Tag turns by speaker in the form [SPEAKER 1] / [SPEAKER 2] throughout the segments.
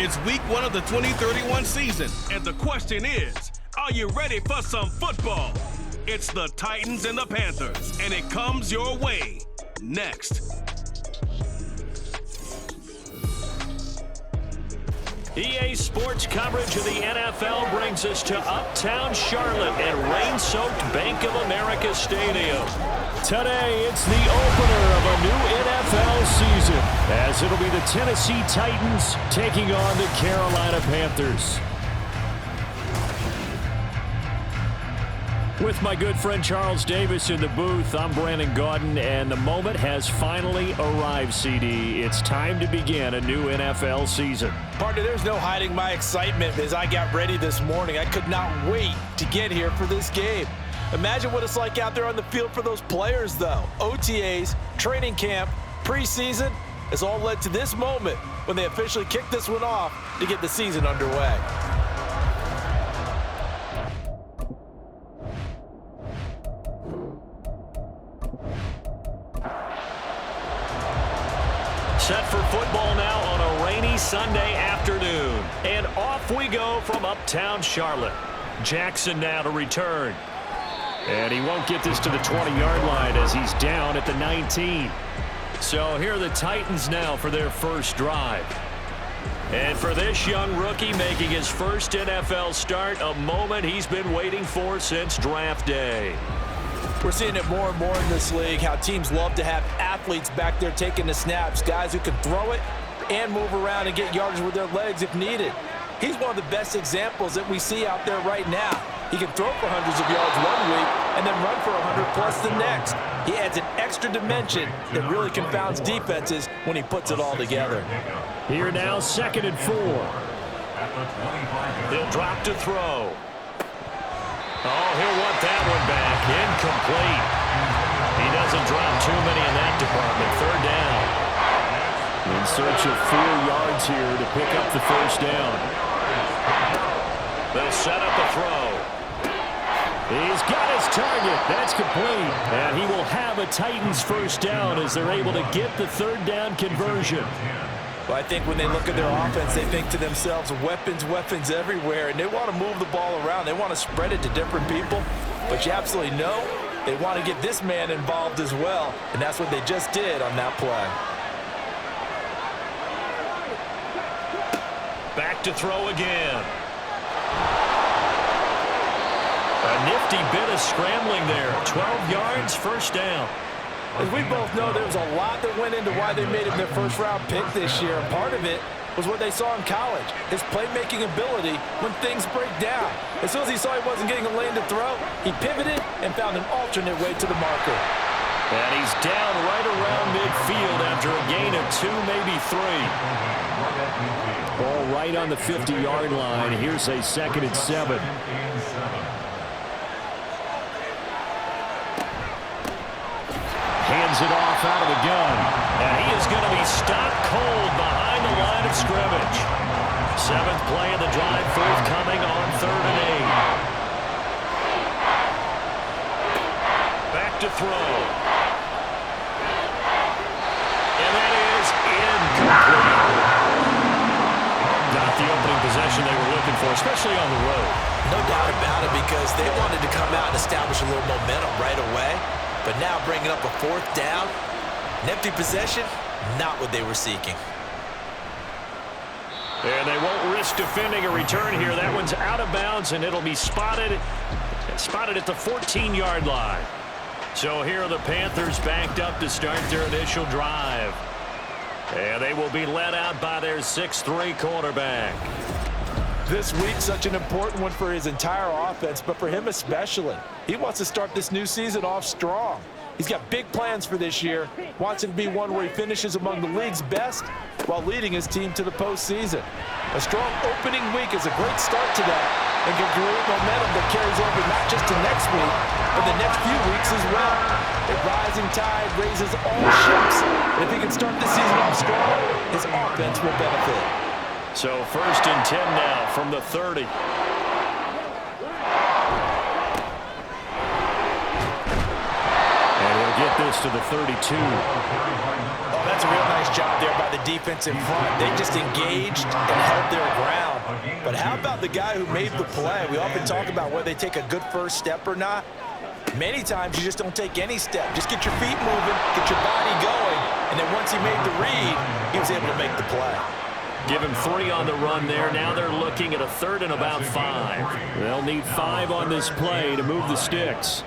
[SPEAKER 1] It's week 1 of the 2031 season, and the question is, are you ready for some football? It's the Titans and the Panthers, and it comes your way next.
[SPEAKER 2] EA Sports coverage of the NFL brings us to Uptown Charlotte at rain-soaked Bank of America Stadium. Today, it's the opener of a new NFL season, as it'll be the Tennessee Titans taking on the Carolina Panthers. With my good friend Charles Davis in the booth, I'm Brandon Gaudin, and the moment has finally arrived, CD. It's time to begin a new NFL season.
[SPEAKER 3] Partner, there's no hiding my excitement as I got ready this morning. I could not wait to get here for this game. Imagine what it's like out there on the field for those players, though. OTAs, training camp, preseason has all led to this moment when they officially kick this one off to get the season underway.
[SPEAKER 2] Set for football now on a rainy Sunday afternoon. And off we go from Uptown Charlotte. Jackson now to return. And he won't get this to the 20-yard line as he's down at the 19. So here are the Titans now for their first drive. And for this young rookie making his first NFL start, a moment he's been waiting for since draft day.
[SPEAKER 3] We're seeing it more and more in this league, how teams love to have athletes back there taking the snaps, guys who can throw it and move around and get yardage with their legs if needed. He's one of the best examples that we see out there right now. He can throw for hundreds of yards one week and then run for 100+ the next. He adds an extra dimension that really confounds defenses when he puts it all together.
[SPEAKER 2] Here now, 2nd and 4. He'll drop to throw. Oh, he'll want that one back. Incomplete. He doesn't drop too many in that department. 3rd down. In search of 4 yards here to pick up the first down. They'll set up a throw. He's got his target. That's complete. And he will have a Titans first down as they're able to get the 3rd down conversion.
[SPEAKER 3] Well, I think when they look at their offense, they think to themselves, weapons, weapons everywhere, and they want to move the ball around. They want to spread it to different people, but you absolutely know they want to get this man involved as well, and that's what they just did on that play.
[SPEAKER 2] Back to throw again. A nifty bit of scrambling there. 12 yards, first down.
[SPEAKER 3] As we both know, there was a lot that went into why they made him their first-round pick this year. And part of it was what they saw in college, his playmaking ability when things break down. As soon as he saw he wasn't getting a lane to throw, he pivoted and found an alternate way to the marker.
[SPEAKER 2] And he's down right around midfield after a gain of 2, maybe 3. Ball right on the 50-yard line. Here's a 2nd and 7. Hands it off out of the gun. And he is going to be stopped cold behind the line of scrimmage. 7th play of the drive forthcoming on 3rd and 8. Back to throw. And that is incomplete. Not the opening possession they were looking for, especially on the road.
[SPEAKER 3] No doubt about it, because they wanted to come out and establish a little momentum right away. But now bringing up a 4th down, an empty possession, not what they were seeking.
[SPEAKER 2] And they won't risk defending a return here. That one's out of bounds, and it'll be spotted at the 14-yard line. So here are the Panthers backed up to start their initial drive. And they will be led out by their 6'3" quarterback.
[SPEAKER 3] This week, such an important one for his entire offense, but for him especially. He wants to start this new season off strong. He's got big plans for this year, wants it to be one where he finishes among the league's best while leading his team to the postseason. A strong opening week is a great start to that and can create momentum that carries over not just to next week, but the next few weeks as well. A rising tide raises all ships, and if he can start this season off strong, his offense will benefit.
[SPEAKER 2] So 1st and 10 now from the 30. And he'll get this to the 32.
[SPEAKER 3] Oh, that's That's a real nice job there by the defense in front. They just engaged and held their ground. But how about the guy who made the play? We often talk about whether they take a good first step or not. Many times you just don't take any step. Just get your feet moving, get your body going, and then once he made the read, he was able to make the play.
[SPEAKER 2] Give him 3 on the run there. Now they're looking at a 3rd and about 5. They'll need 5 on this play to move the sticks.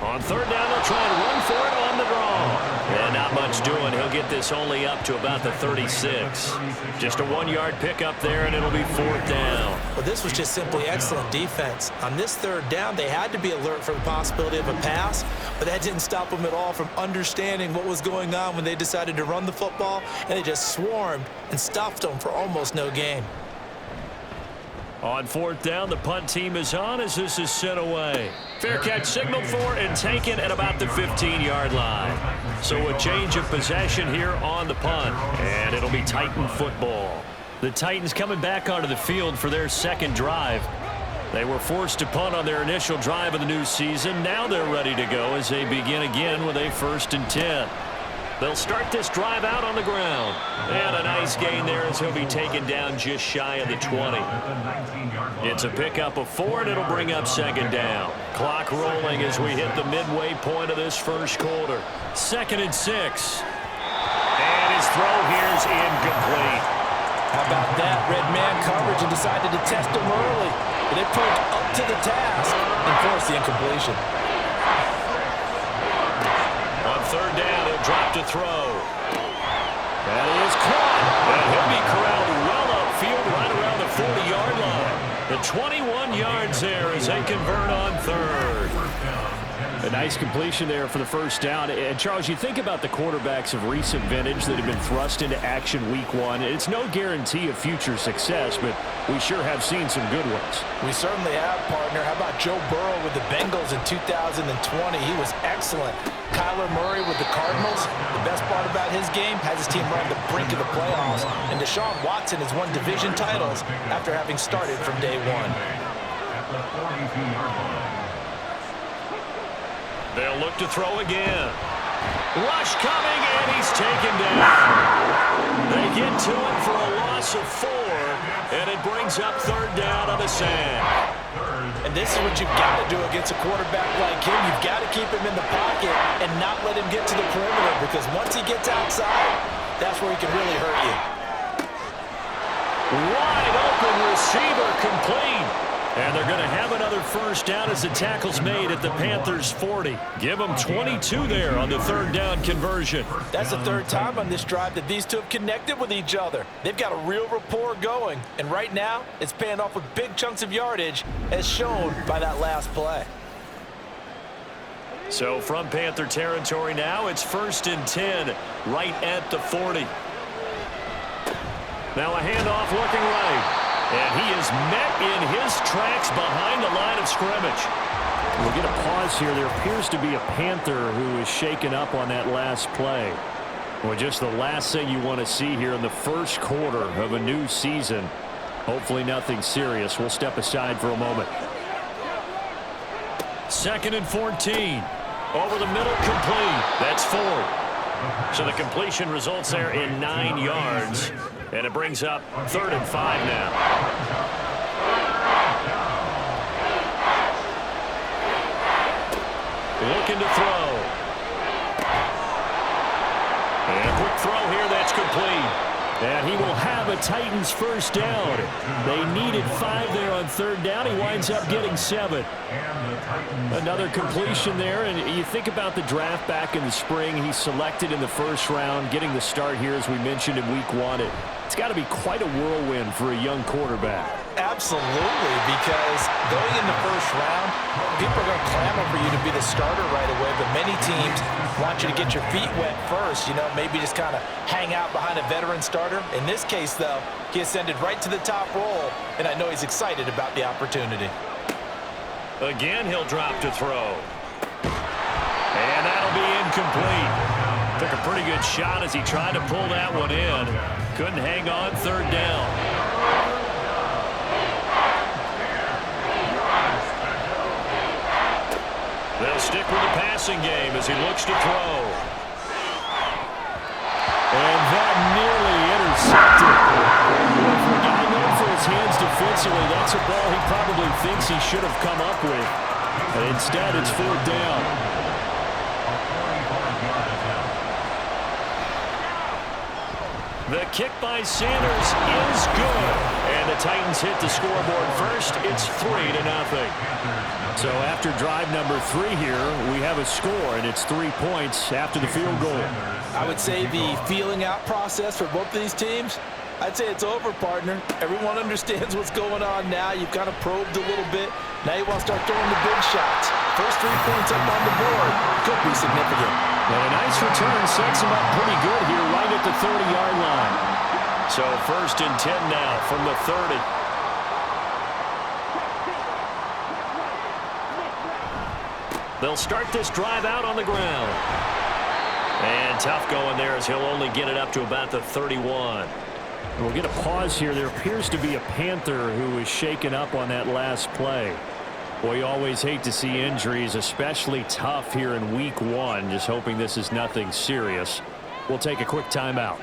[SPEAKER 2] On 3rd down, they'll try and run for it on the draw. And not much doing. He'll get this only up to about the 36. Just a 1-yard pickup there, and it'll be 4th down.
[SPEAKER 3] Well, this was just simply excellent defense. On this 3rd down, they had to be alert for the possibility of a pass, but that didn't stop them at all from understanding what was going on when they decided to run the football, and they just swarmed and stuffed them for almost no gain.
[SPEAKER 2] On 4th down, the punt team is on as this is sent away. Fair catch signaled for and taken at about the 15-yard line. So a change of possession here on the punt, and it'll be Titan football. The Titans coming back onto the field for their 2nd drive. They were forced to punt on their initial drive of the new season. Now they're ready to go as they begin again with a 1st and 10. They'll start this drive out on the ground. And a nice gain there as he'll be taken down just shy of the 20. It's a pickup of 4, and it'll bring up 2nd down. Clock rolling as we hit the midway point of this 1st quarter. 2nd and 6. And his throw here's incomplete.
[SPEAKER 3] How about that? Red man coverage and decided to test him early. But they proved up to the task and forced the incompletion.
[SPEAKER 2] On 3rd down, he'll drop to throw. That is caught. And he'll be corralled well upfield right around the 40-yard line. The 21 yards there as they convert on 3rd. A nice completion there for the 1st down. And, Charles, you think about the quarterbacks of recent vintage that have been thrust into action week 1. It's no guarantee of future success, but we sure have seen some good ones.
[SPEAKER 3] We certainly have, partner. How about Joe Burrow with the Bengals in 2020? He was excellent. Kyler Murray with the Cardinals. The best part about his game has his team right on the brink of the playoffs. And Deshaun Watson has won division titles after having started from day 1.
[SPEAKER 2] They'll look to throw again. Rush coming, and he's taken down. They get to him for a loss of 4, and it brings up 3rd down on the sand.
[SPEAKER 3] And this is what you've got to do against a quarterback like him. You've got to keep him in the pocket and not let him get to the perimeter, because once he gets outside, that's where he can really hurt you.
[SPEAKER 2] Wide open receiver complete. And they're going to have another 1st down as the tackle's made at the Panthers' 40. Give them 22 there on the 3rd down conversion.
[SPEAKER 3] That's the 3rd time on this drive that these two have connected with each other. They've got a real rapport going. And right now, it's paying off with big chunks of yardage, as shown by that last play.
[SPEAKER 2] So from Panther territory now, it's 1st and 10 right at the 40. Now a handoff looking right. And he is met in his tracks behind the line of scrimmage. We'll get a pause here. There appears to be a Panther who is shaken up on that last play. Well, just the last thing you want to see here in the 1st quarter of a new season. Hopefully nothing serious. We'll step aside for a moment. 2nd and 14. Over the middle, complete. That's 4. So the completion results there in 9 yards. And it brings up 3rd and 5 now. Looking to throw. And a quick throw here, that's complete. And he will have a Titans 1st down. They needed 5 there on 3rd down. He winds up getting 7. Another completion there. And you think about the draft back in the spring. He's selected in the 1st round, getting the start here, as we mentioned, in week 1. It's got to be quite a whirlwind for a young quarterback.
[SPEAKER 3] Absolutely, because going in the 1st round, people are going to clamor for you to be the starter right away, but many teams want you to get your feet wet first, maybe just kind of hang out behind a veteran starter. In this case, though, he ascended right to the top role, and I know he's excited about the opportunity.
[SPEAKER 2] Again, he'll drop to throw. And that'll be incomplete. Took a pretty good shot as he tried to pull that one in. Couldn't hang on 3rd down. They'll stick with the passing game as he looks to throw. ball he probably thinks he should have come up with. But instead, it's 4th down. The kick by Sanders is good. And the Titans hit the scoreboard first. It's 3-0. So after drive number 3 here, we have a score, and it's 3 points after the field goal.
[SPEAKER 3] I would say the feeling out process for both of these teams, I'd say it's over, partner. Everyone understands what's going on now. You've kind of probed a little bit. Now you want to start throwing the big shots. First 3 points up on the board could be significant.
[SPEAKER 2] And a nice return sets him up pretty good here right at the 30-yard line. So 1st and 10 now from the 30. They'll start this drive out on the ground. And tough going there as he'll only get it up to about the 31. We'll get a pause here. There appears to be a Panther who is shaken up on that last play. Boy, you always hate to see injuries, especially tough here in week 1. Just hoping this is nothing serious. We'll take a quick timeout.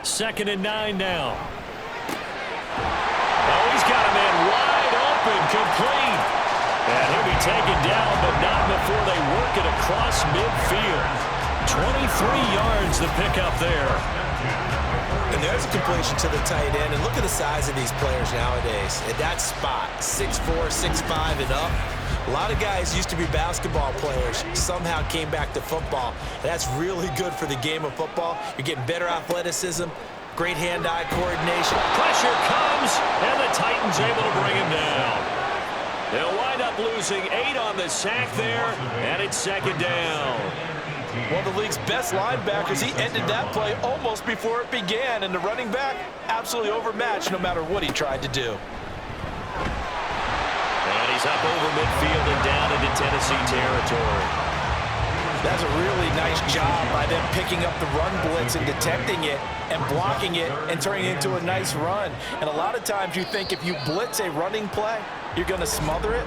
[SPEAKER 2] 2nd and 9 now. Oh, he's got a man wide open, complete. And he'll be taken down, but not before they work it across midfield. 23 yards the pickup there.
[SPEAKER 4] And there's a completion to the tight end. And look at the size of these players nowadays. At that spot, 6'4", 6'5", and up. A lot of guys used to be basketball players, somehow came back to football. That's really good for the game of football. You're getting better athleticism, great hand-eye coordination.
[SPEAKER 2] Pressure comes, and the Titans able to bring him down. They'll wind up losing 8 on the sack there, and it's 2nd down.
[SPEAKER 3] One of the league's best linebackers, he ended that play almost before it began, and the running back absolutely overmatched no matter what he tried to do.
[SPEAKER 2] And he's up over midfield and down into Tennessee territory.
[SPEAKER 3] That's a really nice job by them picking up the run blitz and detecting it and blocking it and turning it into a nice run. And a lot of times you think if you blitz a running play, you're going to smother it.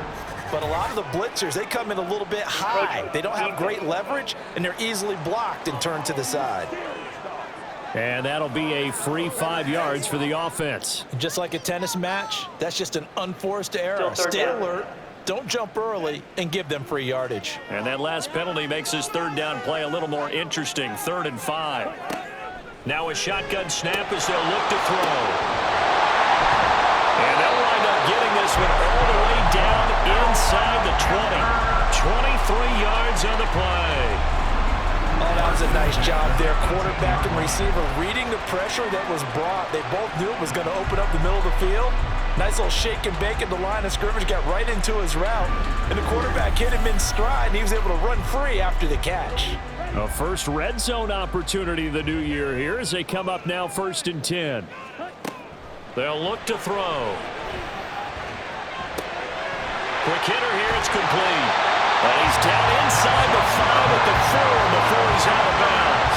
[SPEAKER 3] But a lot of the blitzers, they come in a little bit high. They don't have great leverage, and they're easily blocked and turned to the side.
[SPEAKER 2] And that'll be a free 5 yards for the offense.
[SPEAKER 3] Just like a tennis match, that's just an unforced error. Stay alert, don't jump early, and give them free yardage.
[SPEAKER 2] And that last penalty makes his 3rd down play a little more interesting. 3rd and 5. Now a shotgun snap as they'll look to throw. And they'll wind up getting this one all the way down inside the 20. 23 yards on the play.
[SPEAKER 3] Oh, that was a nice job there. Quarterback and receiver reading the pressure that was brought. They both knew it was going to open up the middle of the field. Nice little shake and bake at the line of scrimmage, got right into his route. And the quarterback hit him in stride, and he was able to run free after the catch.
[SPEAKER 2] A first red zone opportunity the new year here as they come up now 1st and 10. They'll look to throw. Quick hitter here, it's complete. And he's down inside the 5 at the 4 before he's out of bounds.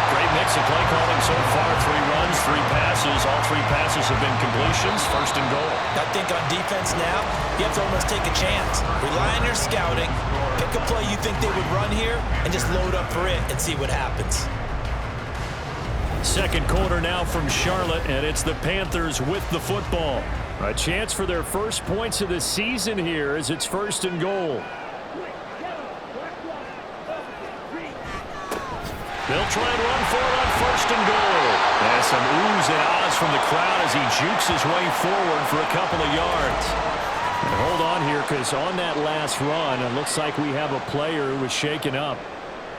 [SPEAKER 2] Great mix of play calling so far. 3 runs, 3 passes. All 3 passes have been completions. 1st and goal.
[SPEAKER 4] I think on defense now, you have to almost take a chance. Rely on your scouting. Pick a play you think they would run here and just load up for it and see what happens.
[SPEAKER 2] 2nd quarter now from Charlotte, and it's the Panthers with the football. A chance for their first points of the season here as it's 1st and goal. They'll try and run for it on 1st and goal. And some oohs and ahs from the crowd as he jukes his way forward for a couple of yards. And hold on here, because on that last run, it looks like we have a player who was shaken up.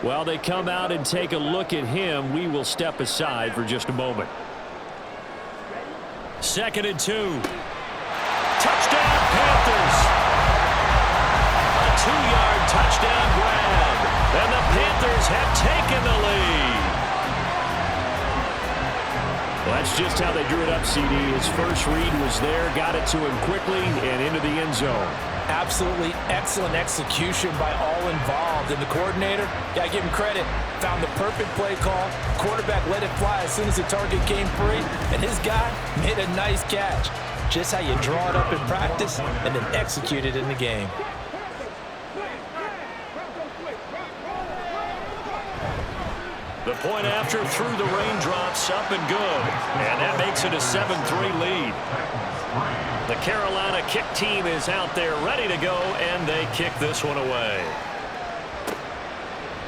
[SPEAKER 2] While they come out and take a look at him, we will step aside for just a moment. 2nd and 2. Touchdown, Panthers. A 2-yard touchdown grab. And the Panthers have taken the lead. Well, that's just how they drew it up, CD. His first read was there, got it to him quickly, and into the end zone.
[SPEAKER 3] Absolutely excellent execution by all involved. And the coordinator, gotta give him credit, found the perfect play call. Quarterback let it fly as soon as the target came free, and his guy made a nice catch. Just how you draw it up in practice and then execute it in the game.
[SPEAKER 2] The point after through the raindrops, up and good. And that makes it a 7-3 lead. The Carolina kick team is out there ready to go, and they kick this one away.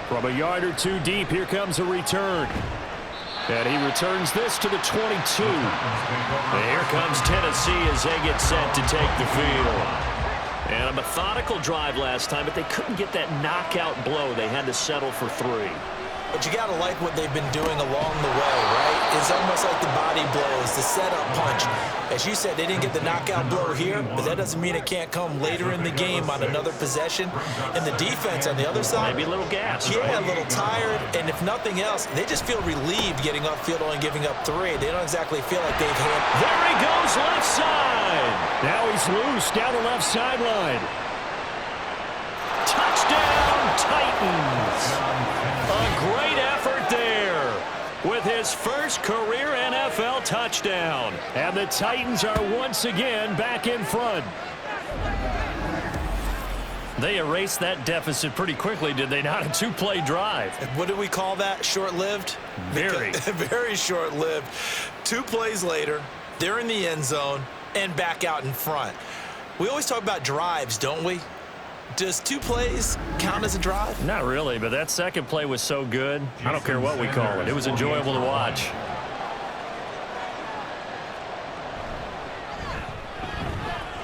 [SPEAKER 2] From a yard or two deep, here comes a return. And he returns this to the 22. And here comes Tennessee as they get set to take the field. And a methodical drive last time, but they couldn't get that knockout blow. They had to settle for 3.
[SPEAKER 4] But you got to like what they've been doing along the way, right? It's almost like the body blows, the setup punch. As you said, they didn't get the knockout blow here, but that doesn't mean it can't come later in the game on another possession. And the defense on the other side,
[SPEAKER 2] maybe a little gas.
[SPEAKER 4] Yeah,
[SPEAKER 2] right?
[SPEAKER 4] a little tired. And if nothing else, they just feel relieved getting upfield, only giving up 3. They don't exactly feel like they've had.
[SPEAKER 2] There he goes, left side. Now he's loose down the left sideline. Touchdown, Titans. A great effort there with his first career NFL touchdown. And the Titans are once again back in front. They erased that deficit pretty quickly, did they not? A 2-play drive.
[SPEAKER 4] What do we call that? Short-lived?
[SPEAKER 2] Very.
[SPEAKER 4] Very short-lived. 2 plays later, they're in the end zone and back out in front. We always talk about drives, don't we? Does 2 plays count as a drive?
[SPEAKER 2] Not really, but that second play was so good. I don't care what we call it. It was enjoyable to watch.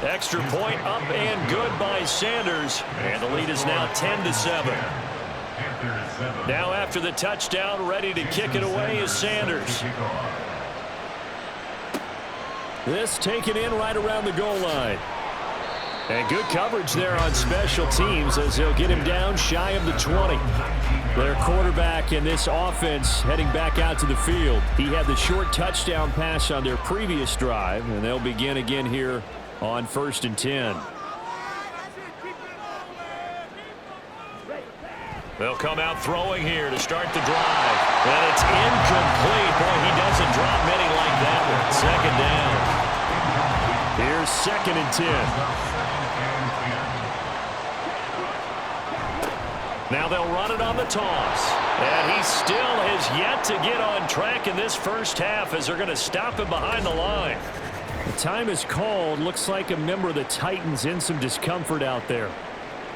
[SPEAKER 2] Extra point up and good by Sanders. And the lead is now 10-7. Now after the touchdown, ready to kick it away is Sanders. This taken in right around the goal line. And good coverage there on special teams as they'll get him down shy of the 20. Their quarterback in this offense heading back out to the field. He had the short touchdown pass on their previous drive, and they'll begin again here on 1st and 10. They'll come out throwing here to start the drive. And it's incomplete. Boy, he doesn't drop many like that one. 2nd down. Here's 2nd and 10. Now they'll run it on the toss. And he still has yet to get on track in this first half as they're going to stop him behind the line. The time is called. Looks like a member of the Titans in some discomfort out there.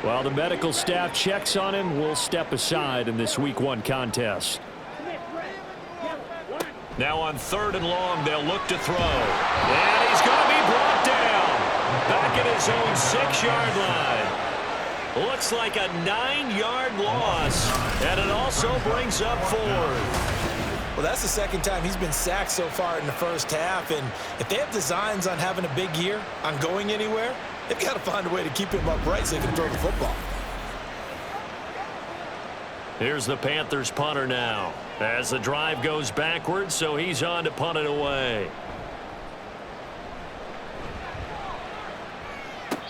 [SPEAKER 2] While the medical staff checks on him, we'll step aside in this Week 1 contest. Now on 3rd and long, they'll look to throw. And he's going to be brought down. Back at his own 6-yard line. Looks like a 9-yard loss. And it also brings up 4th.
[SPEAKER 4] Well, that's the 2nd time he's been sacked so far in the first half. And if they have designs on having a big year, on going anywhere, they've got to find a way to keep him upright so he can throw the football.
[SPEAKER 2] Here's the Panthers punter now. As the drive goes backwards, so he's on to punt it away.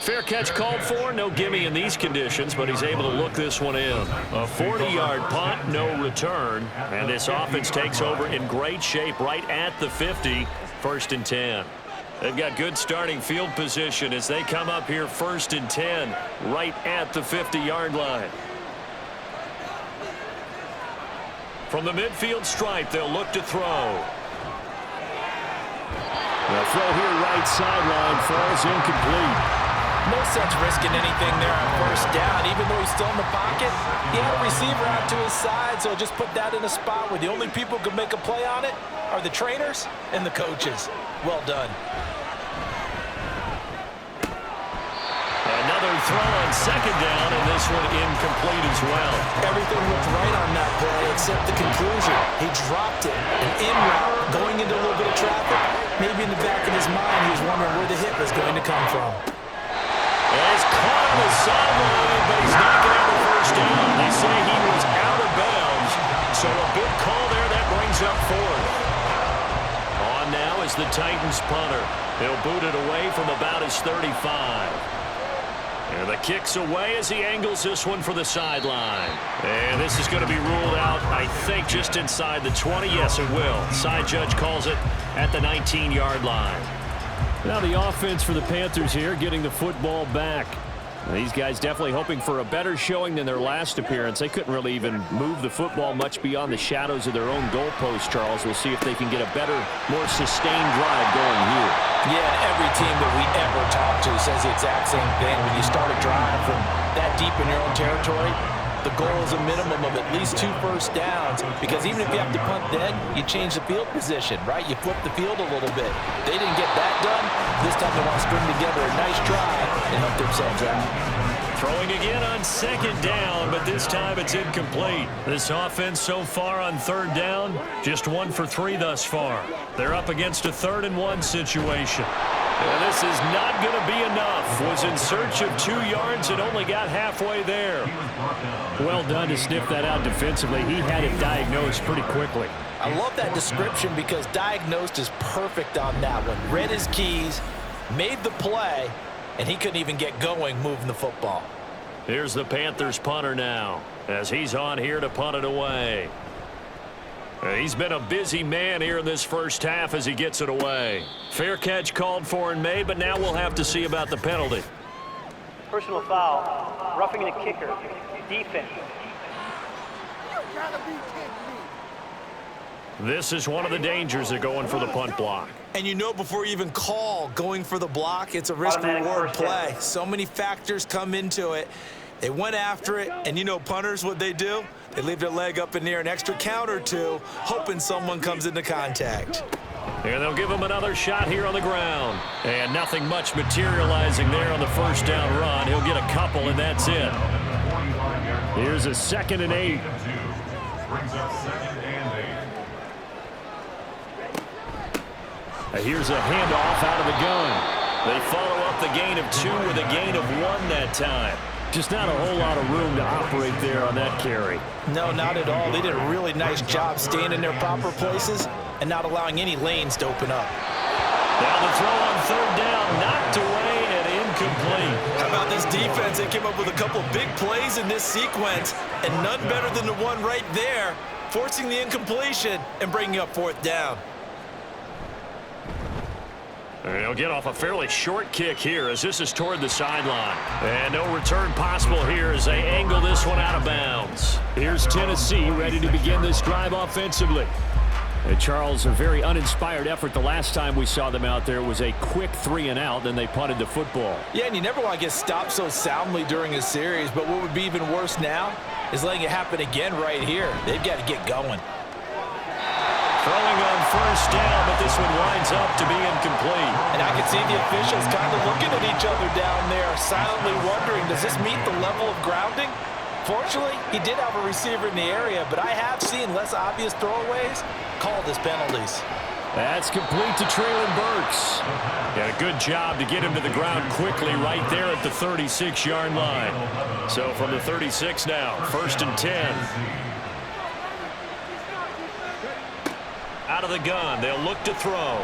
[SPEAKER 2] Fair catch called for. No gimme in these conditions, but he's able to look this one in. A 40-yard punt, no return. And this offense takes over in great shape right at the 50. 1st and 10. They've got good starting field position as they come up here 1st and 10 right at the 50-yard line. From the midfield stripe, they'll look to throw. The throw here right sideline falls incomplete.
[SPEAKER 4] No sense risking anything there on 1st down. Even though he's still in the pocket, he had a receiver out to his side, so just put that in a spot where the only people who can make a play on it are the trainers and the coaches. Well done.
[SPEAKER 2] Another throw on 2nd down, and this one incomplete as well.
[SPEAKER 4] Everything looked right on that play except the conclusion. He dropped it, an in route, going into a little bit of traffic. Maybe in the back of his mind, he was wondering where the hit was going to come from.
[SPEAKER 2] He's caught on the sideline, but he's not going to have the 1st down. They say he was out of bounds, so a big call there. That brings up 4th. On now is the Titans punter. He'll boot it away from about his 35. And the kick's away as he angles this one for the sideline. And this is going to be ruled out, I think, just inside the 20. Yes, it will. Side judge calls it at the 19-yard line. Now the offense for the Panthers here getting the football back. These guys definitely hoping for a better showing than their last appearance. They couldn't really even move the football much beyond the shadows of their own goalpost, Charles. We'll see if they can get a better, more sustained drive going here.
[SPEAKER 4] Yeah, every team that we ever talk to says the exact same thing. When you start a drive from that deep in your own territory, the goal is a minimum of at least 2 first downs, because even if you have to punt then, you change the field position, right? You flip the field a little bit. They didn't get that done. This time they want to string together a nice drive and help themselves out.
[SPEAKER 2] Throwing again on 2nd down, but this time it's incomplete. This offense so far on 3rd down, just 1 for 3 thus far. They're up against a 3rd and 1 situation. And this is not going to be enough. Was in search of 2 yards and only got halfway there. Well done to sniff that out defensively. He had it diagnosed pretty quickly.
[SPEAKER 4] I love that description because diagnosed is perfect on that one. Read his keys, made the play, and he couldn't even get going moving the football.
[SPEAKER 2] Here's the Panthers punter now as he's on here to punt it away. He's been a busy man here in this first half as he gets it away. Fair catch called for and made, but now we'll have to see about the penalty.
[SPEAKER 5] Personal foul, roughing the kicker, defense.
[SPEAKER 2] This is one of the dangers of going for the punt block.
[SPEAKER 4] And you know before you even call going for the block, it's a risk-reward play. So many factors come into it. They went after it, and you know punters, what they do? They leave their leg up in the air an extra count or two, hoping someone comes into contact.
[SPEAKER 2] And they'll give him another shot here on the ground. And nothing much materializing there on the 1st down run. He'll get a couple, and that's it. Here's a 2nd and 8. Here's a handoff out of the gun. They follow up the gain of 2 with a gain of 1 that time. Just not a whole lot of room to operate there on that carry.
[SPEAKER 4] No, not at all. They did a really nice job staying in their proper places and not allowing any lanes to open up.
[SPEAKER 2] Now the throw on 3rd down, knocked away and incomplete.
[SPEAKER 4] How about this defense? They came up with a couple big plays in this sequence, and none better than the one right there, forcing the incompletion and bringing up 4th down.
[SPEAKER 2] He'll get off a fairly short kick here as this is toward the sideline. And no return possible here as they angle this one out of bounds. Here's Tennessee ready to begin this drive offensively. And Charles, a very uninspired effort the last time we saw them out there. It was a quick 3 and out, then they punted the football.
[SPEAKER 4] Yeah, and you never want to get stopped so soundly during a series, but what would be even worse now is letting it happen again right here. They've got to get going.
[SPEAKER 2] Throwing on 1st down, but this one winds up to be incomplete.
[SPEAKER 4] And I can see the officials kind of looking at each other down there, silently wondering, does this meet the level of grounding? Fortunately, he did have a receiver in the area, but I have seen less obvious throwaways called as penalties.
[SPEAKER 2] That's complete to Traylon Burks. Got a good job to get him to the ground quickly right there at the 36-yard line. So from the 36 now, 1st and 10. Out of the gun, they'll look to throw.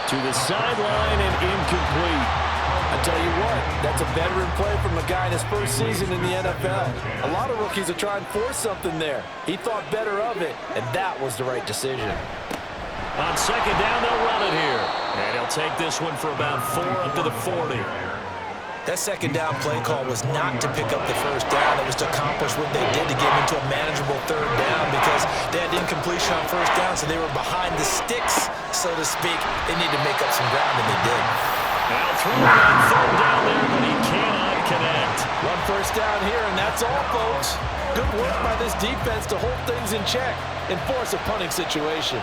[SPEAKER 2] To the sideline and incomplete.
[SPEAKER 4] I tell you what, that's a veteran play from a guy in his first season in the NFL. A lot of rookies are trying to force something there. He thought better of it, and that was the right decision.
[SPEAKER 2] On 2nd down, they'll run it here. And he'll take this one for about 4 up to the 40.
[SPEAKER 4] That 2nd down play call was not to pick up the 1st down. It was to accomplish what they did to get into a manageable 3rd down because they had incompletion on 1st down, so they were behind the sticks, so to speak. They need to make up some ground, and they did.
[SPEAKER 2] Now throwing on 3rd down there, but he cannot connect.
[SPEAKER 4] 1 first down here, and that's all, folks. Good work by this defense to hold things in check and force a punting situation.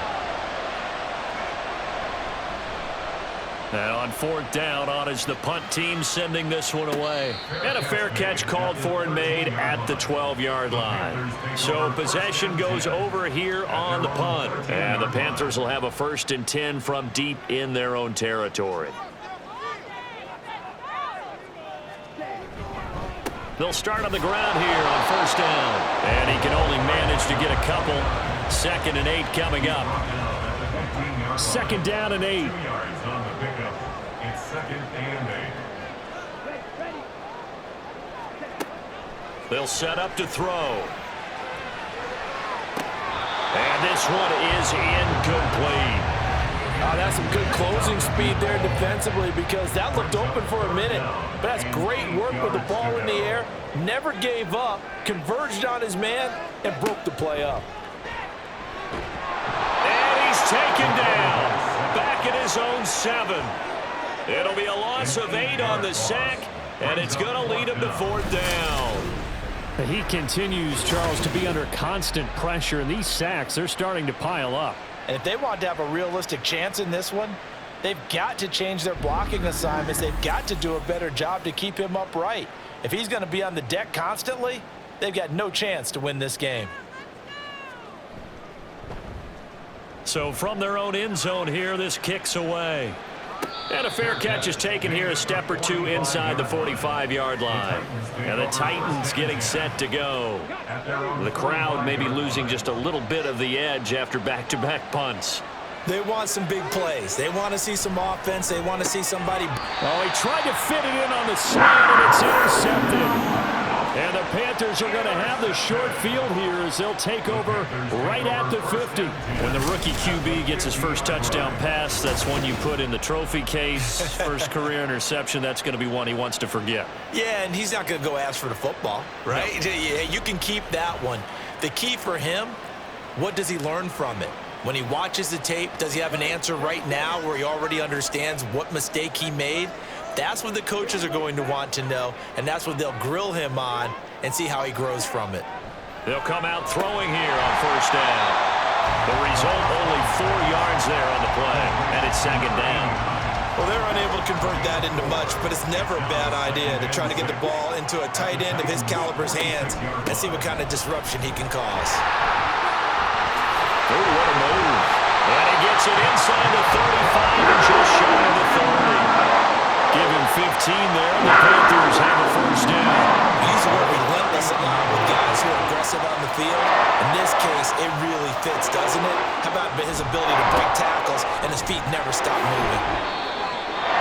[SPEAKER 2] And on 4th down, on is the punt team sending this one away. And a fair catch called for and made at the 12-yard line. So possession goes over here on the punt. And the Panthers will have a 1st and 10 from deep in their own territory. They'll start on the ground here on 1st down. And he can only manage to get a couple. 2nd and 8 coming up. 2nd down and 8. They'll set up to throw. And this one is incomplete.
[SPEAKER 3] That's some good closing speed there defensively because that looked open for a minute. But that's great work with the ball in the air. Never gave up, converged on his man, and broke the play up.
[SPEAKER 2] And he's taken down. Back at his own 7. It'll be a loss of 8 on the sack, and it's going to lead him to 4th down.
[SPEAKER 6] He continues, Charles, to be under constant pressure, and these sacks, they're starting to pile up.
[SPEAKER 3] And if they want to have a realistic chance in this one, they've got to change their blocking assignments. They've got to do a better job to keep him upright. If he's going to be on the deck constantly, they've got no chance to win this game.
[SPEAKER 2] So from their own end zone here, this kicks away. And a fair catch is taken here, a step or two inside the 45-yard line. And the Titans getting set to go. The crowd may be losing just a little bit of the edge after back-to-back punts.
[SPEAKER 4] They want some big plays. They want to see some offense. They want to see somebody.
[SPEAKER 6] Oh, he tried to fit it in on the slant, and it's intercepted. And the Panthers are going to have the short field here as they'll take over right at the 50.
[SPEAKER 2] When the rookie QB gets his first touchdown pass, that's one you put in the trophy case. First career interception, that's going to be one he wants to forget.
[SPEAKER 4] Yeah, and he's not going to go ask for the football, right? No. Yeah, you can keep that one. The key for him, what does he learn from it? When he watches the tape, does he have an answer right now where he already understands what mistake he made? That's what the coaches are going to want to know, and that's what they'll grill him on and see how he grows from it.
[SPEAKER 2] They'll come out throwing here on 1st down. The result, only 4 yards there on the play, and it's 2nd down.
[SPEAKER 4] Well, they're unable to convert that into much, but it's never a bad idea to try to get the ball into a tight end of his caliber's hands and see what kind of disruption he can cause.
[SPEAKER 2] Oh, what a move. And he gets it inside the 35 and just shy of the 30. Give him 15 there. The Panthers have a 1st down.
[SPEAKER 4] He's more relentless a lot with guys who are aggressive on the field. In this case, it really fits, doesn't it? How about his ability to break tackles and his feet never stop moving?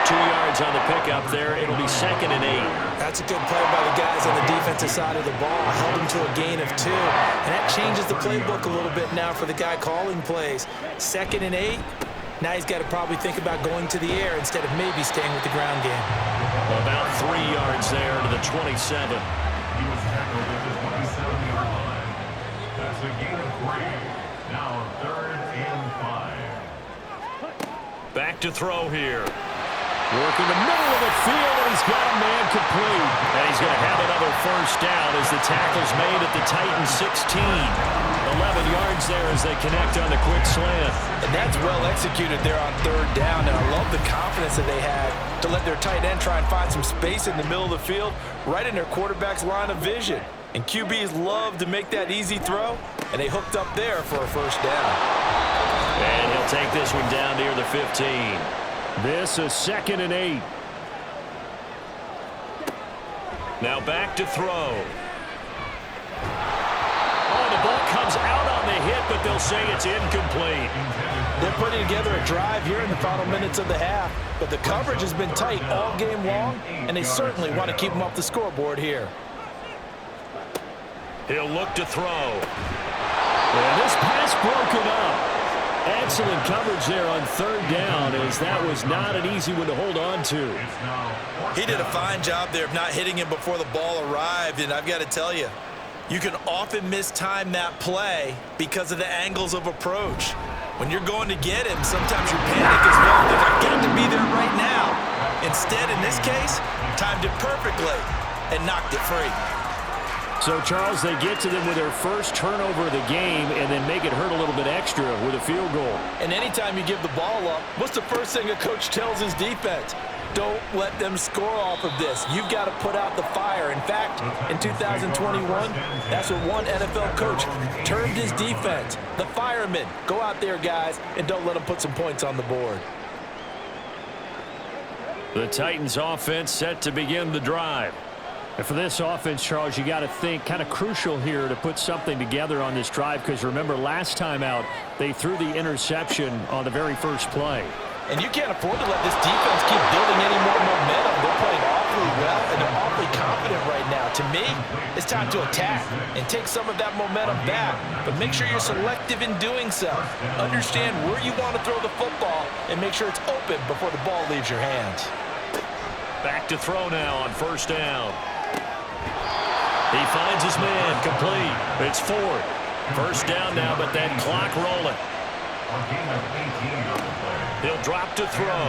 [SPEAKER 2] 2 yards on the pickup there. It'll be 2nd and 8.
[SPEAKER 4] That's a good play by the guys on the defensive side of the ball. Held him to a gain of 2. And that changes the playbook a little bit now for the guy calling plays. 2nd and 8. Now he's got to probably think about going to the air instead of maybe staying with the ground game.
[SPEAKER 2] About 3 yards there to the 27.
[SPEAKER 7] He was tackled at the 27-yard line. That's a gain of 3. Now 3rd and 5.
[SPEAKER 2] Back to throw here.
[SPEAKER 6] Work in the middle of the field, and he's got a man complete.
[SPEAKER 2] And he's going to have another 1st down as the tackle's made at the Titans 16. 11 yards there as they connect on the quick slant.
[SPEAKER 3] And that's well executed there on 3rd down. And I love the confidence that they had to let their tight end try and find some space in the middle of the field, right in their quarterback's line of vision. And QBs love to make that easy throw, and they hooked up there for a 1st down.
[SPEAKER 2] And he'll take this one down near the 15.
[SPEAKER 6] This is 2nd and 8.
[SPEAKER 2] Now back to throw. Oh, the ball comes out on the hit, but they'll say it's incomplete.
[SPEAKER 3] They're putting together a drive here in the final minutes of the half, but the coverage has been tight all game long, and they certainly want to keep them off the scoreboard here.
[SPEAKER 2] He'll look to throw.
[SPEAKER 6] And this pass broken up. Excellent coverage there on 3rd down, as that was not an easy one to hold on to.
[SPEAKER 4] He did a fine job there of not hitting him before the ball arrived, and I've got to tell you, you can often mistime that play because of the angles of approach. When you're going to get him, sometimes you panic as well. I've got to be there right now. Instead, in this case, timed it perfectly and knocked it free.
[SPEAKER 6] So, Charles, they get to them with their first turnover of the game and then make it hurt a little bit extra with a field goal.
[SPEAKER 3] And anytime you give the ball up, what's the first thing a coach tells his defense? Don't let them score off of this. You've got to put out the fire. In fact, in 2021, that's what one NFL coach termed his defense. The firemen. Go out there, guys, and don't let them put some points on the board.
[SPEAKER 2] The Titans offense set to begin the drive.
[SPEAKER 6] And for this offense, Charles, you got to think kind of crucial here to put something together on this drive, because remember last time out they threw the interception on the very first play.
[SPEAKER 3] And you can't afford to let this defense keep building any more momentum. They're playing awfully well, and they're awfully confident right now.
[SPEAKER 4] To me, it's time to attack and take some of that momentum back, but make sure you're selective in doing so. Understand where you want to throw the football and make sure it's open before the ball leaves your hands.
[SPEAKER 2] Back to throw now on first down. He finds his man, complete. It's Ford. First down now, but that clock rolling. He'll drop to throw.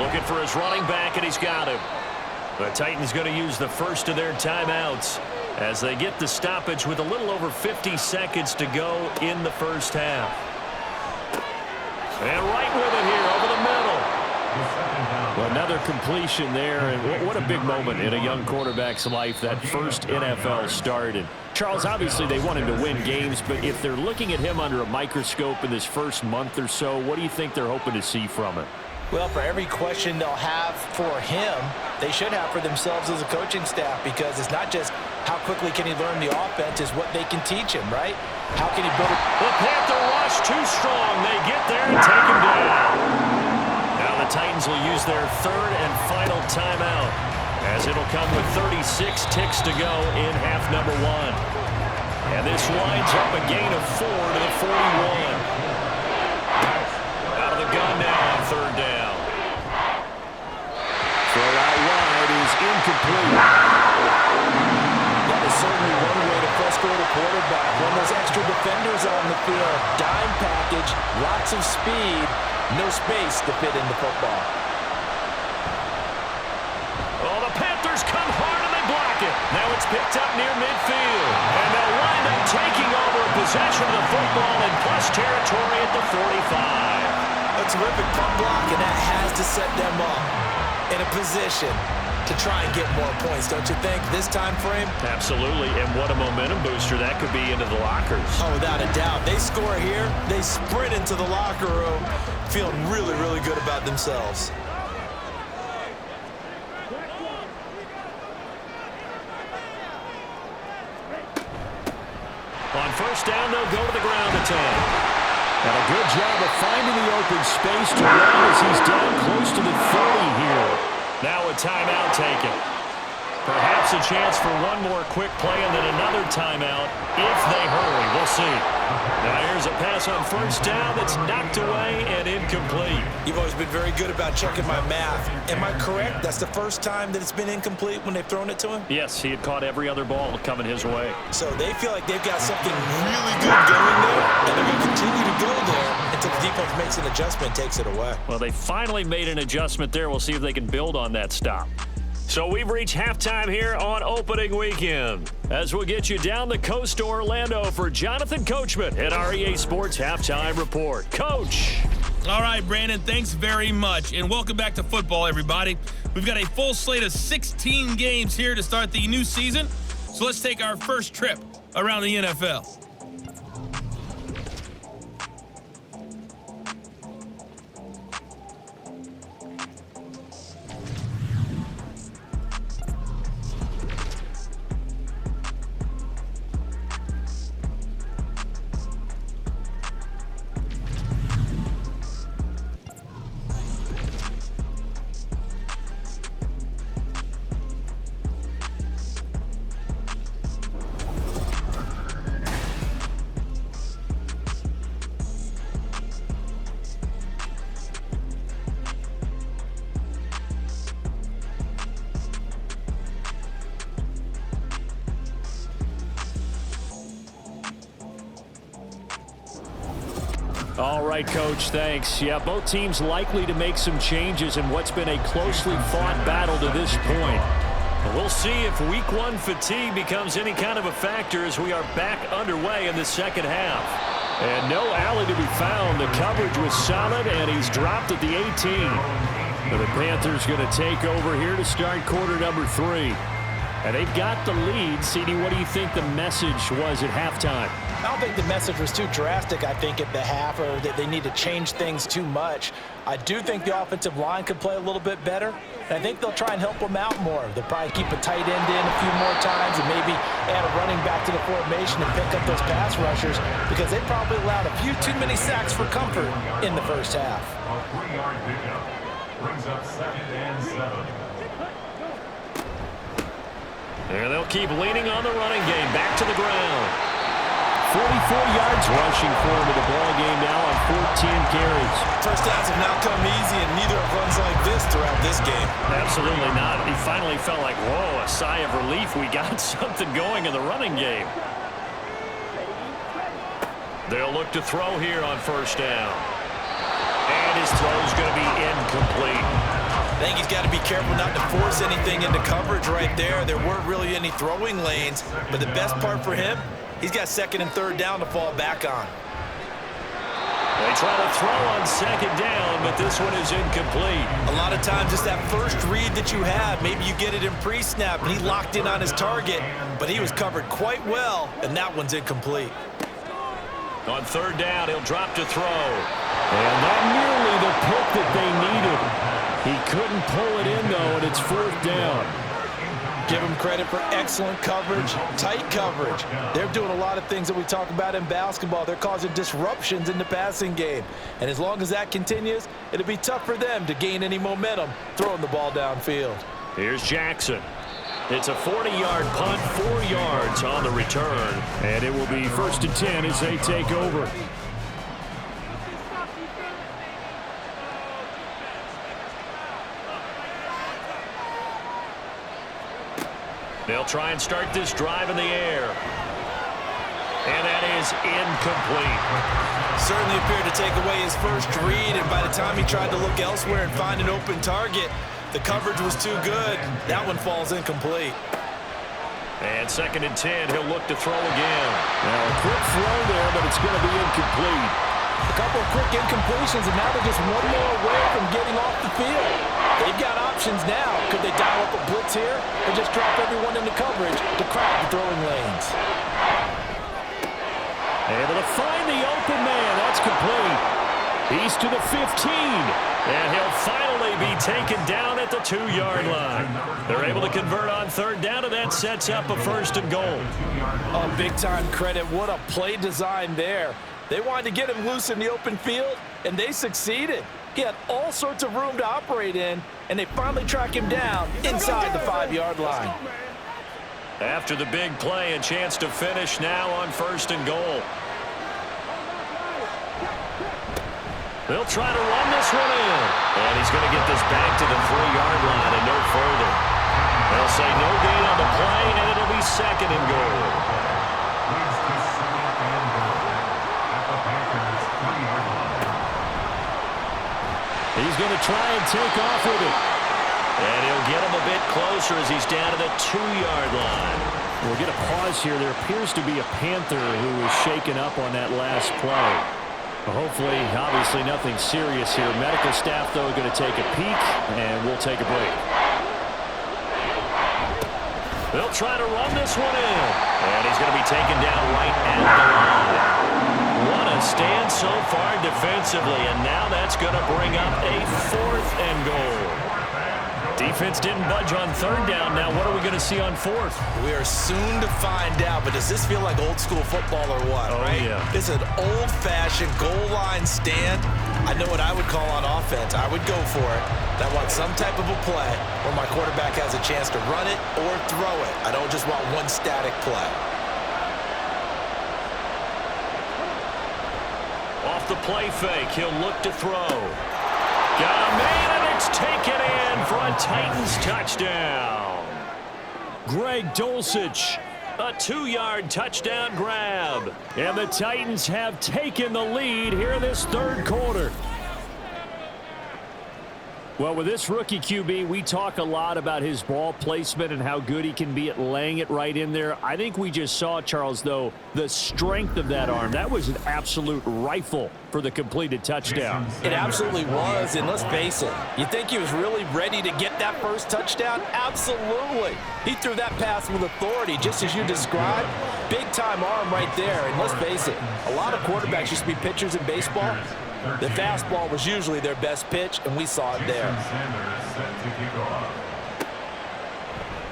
[SPEAKER 2] Looking for his running back, and he's got him. The Titans going to use the first of their timeouts as they get the stoppage with a little over 50 seconds to go in the first half. And right with it here over the middle.
[SPEAKER 6] Well, another completion there, and what a big moment in a young quarterback's life, that first NFL start. And Charles, obviously they want him to win games, but if they're looking at him under a microscope in this first month or so, what do you think they're hoping to see from him?
[SPEAKER 4] Well, for every question they'll have for him, they should have for themselves as a coaching staff, because it's not just how quickly can he learn the offense, it's what they can teach him, right? How can he build it?
[SPEAKER 2] The Panther rush too strong. They get there and take him down. Now the Titans will use their third and final timeout, as it'll come with 36 ticks to go in half number one. And this winds up a gain of 4 to the 41. Out of the gun now on third down.
[SPEAKER 6] Throw out wide is incomplete.
[SPEAKER 4] That is certainly one way to frustrate a quarterback. When there's extra defenders on the field, dime package, lots of speed, no space to fit in the football.
[SPEAKER 2] Oh, the Panthers come hard and they block it. Now it's picked up near midfield. And they'll wind up taking over a possession of the football in plus territory at the 45.
[SPEAKER 4] A terrific punt block, and that has to set them up in a position to try and get more points, don't you think, this time frame?
[SPEAKER 2] Absolutely, and what a momentum booster that could be into the lockers.
[SPEAKER 4] Oh, without a doubt. They score here, they sprint into the locker room, feeling really, really good about themselves.
[SPEAKER 2] On first down, they'll go to the ground attack.
[SPEAKER 6] And a good job of finding the open space to run as he's down close to the 30 here.
[SPEAKER 2] Now a timeout taken. Perhaps a chance for one more quick play and then another timeout if they hurry. We'll see. Now here's a pass on first down that's knocked away and incomplete.
[SPEAKER 4] You've always been very good about checking my math. Am I correct? That's the first time that it's been incomplete when they've thrown it to him?
[SPEAKER 2] Yes, he had caught every other ball coming his way.
[SPEAKER 4] So they feel like they've got something really good going there, and they're going to continue to go there until the defense makes an adjustment, takes it away.
[SPEAKER 2] Well, they finally made an adjustment there. We'll see if they can build on that stop. So we've reached halftime here on opening weekend, as we'll get you down the coast to Orlando for Jonathan Coachman at our EA Sports Halftime Report. Coach.
[SPEAKER 8] All right, Brandon, thanks very much, and welcome back to football, everybody. We've got a full slate of 16 games here to start the new season, so let's take our first trip around the NFL.
[SPEAKER 6] All right, Coach, thanks. Yeah, both teams likely to make some changes in what's been a closely fought battle to this point.
[SPEAKER 2] We'll see if week one fatigue becomes any kind of a factor as we are back underway in the second half.
[SPEAKER 6] And no alley to be found. The coverage was solid, and he's dropped at the 18. So the Panthers going to take over here to start quarter number 3. And they've got the lead. CD, what do you think the message was at halftime?
[SPEAKER 4] I don't think the message was too drastic, I think, at the half, or that they need to change things too much. I do think the offensive line could play a little bit better, and I think they'll try and help them out more. They'll probably keep a tight end in a few more times and maybe add a running back to the formation and pick up those pass rushers, because they probably allowed a few too many sacks for comfort in the first half.
[SPEAKER 7] A 3-yard pickup brings up 2nd and 7.
[SPEAKER 2] And they'll keep leaning on the running game. Back to the ground. 44 yards rushing for him in the ball game now on 14 carries.
[SPEAKER 4] First downs have now come easy, and neither have runs like this throughout this game.
[SPEAKER 2] Absolutely not. He finally felt like, whoa, a sigh of relief. We got something going in the running game. They'll look to throw here on first down. And his throw's going to be incomplete.
[SPEAKER 4] I think he's got to be careful not to force anything into coverage right there. There weren't really any throwing lanes, but the best part for him, he's got second and third down to fall back on.
[SPEAKER 2] They try to throw on second down, but this one is incomplete.
[SPEAKER 4] A lot of times it's that first read that you have. Maybe you get it in pre-snap, and he locked in on his target, but he was covered quite well, and that one's incomplete.
[SPEAKER 2] On third down, he'll drop to throw. And not nearly the pick that they needed. He couldn't pull it in, though, and it's fourth down.
[SPEAKER 3] Give him credit for excellent coverage, tight coverage. They're doing a lot of things that we talk about in basketball. They're causing disruptions in the passing game. And as long as that continues, it'll be tough for them to gain any momentum throwing the ball downfield.
[SPEAKER 2] Here's Jackson. It's a 40-yard punt, 4 yards on the return.
[SPEAKER 6] And it will be 1st and 10 as they take over.
[SPEAKER 2] They'll try and start this drive in the air. And that is incomplete.
[SPEAKER 4] Certainly appeared to take away his first read, and by the time he tried to look elsewhere and find an open target, the coverage was too good. That one falls incomplete.
[SPEAKER 2] And 2nd and 10, he'll look to throw again.
[SPEAKER 6] Now a quick throw there, but it's going to be incomplete.
[SPEAKER 3] A couple of quick incompletions, and now they're just one more away from getting off the field. They've got options now. Could they dial up a blitz here or just drop everyone into coverage to crowd the throwing lanes?
[SPEAKER 6] Able to find the open man. That's complete. He's to the 15.
[SPEAKER 2] And he'll finally be taken down at the 2-yard line. They're able to convert on third down, and that sets up a 1st and goal.
[SPEAKER 3] Oh, big-time credit. What a play design there. They wanted to get him loose in the open field, and they succeeded. He had all sorts of room to operate in, and they finally track him down inside the 5-yard line.
[SPEAKER 2] After the big play, a chance to finish now on 1st and goal. They'll try to run this one in. And he's going to get this back to the 3-yard line and no further. They'll say no gain on the play, and it'll be 2nd and goal.
[SPEAKER 6] He's going to try and take off with it.
[SPEAKER 2] And he'll get him a bit closer as he's down to the 2-yard line.
[SPEAKER 6] We'll get a pause here. There appears to be a Panther who was shaken up on that last play. Hopefully, obviously nothing serious here. Medical staff, though, going to take a peek, and we'll take a break.
[SPEAKER 2] They'll try to run this one in. And he's going to be taken down right at the line. What a stand so far defensively, and now that's going to bring up a 4th and goal. Defense didn't budge on third down. Now what are we going to see on 4th?
[SPEAKER 4] We are soon to find out, but does this feel like old school football or what, right?
[SPEAKER 2] Yeah.
[SPEAKER 4] It's an old-fashioned goal line stand. I know what I would call on offense. I would go for it. I want some type of a play where my quarterback has a chance to run it or throw it. I don't just want one static play.
[SPEAKER 2] Off the play fake, he'll look to throw. Got a man, and it's taken in for a Titans touchdown.
[SPEAKER 6] Greg Dulcich.
[SPEAKER 2] A 2-yard touchdown grab.
[SPEAKER 6] And the Titans have taken the lead here in this 3rd quarter. Well, with this rookie QB, we talk a lot about his ball placement and how good he can be at laying it right in there. I think we just saw, Charles, though, the strength of that arm. That was an absolute rifle for the completed touchdown.
[SPEAKER 3] It absolutely was, and let's face it, you think he was really ready to get that first touchdown? Absolutely. He threw that pass with authority, just as you described. Big-time arm right there, and let's face it, a lot of quarterbacks used to be pitchers in baseball. The fastball was usually their best pitch, and we saw it there.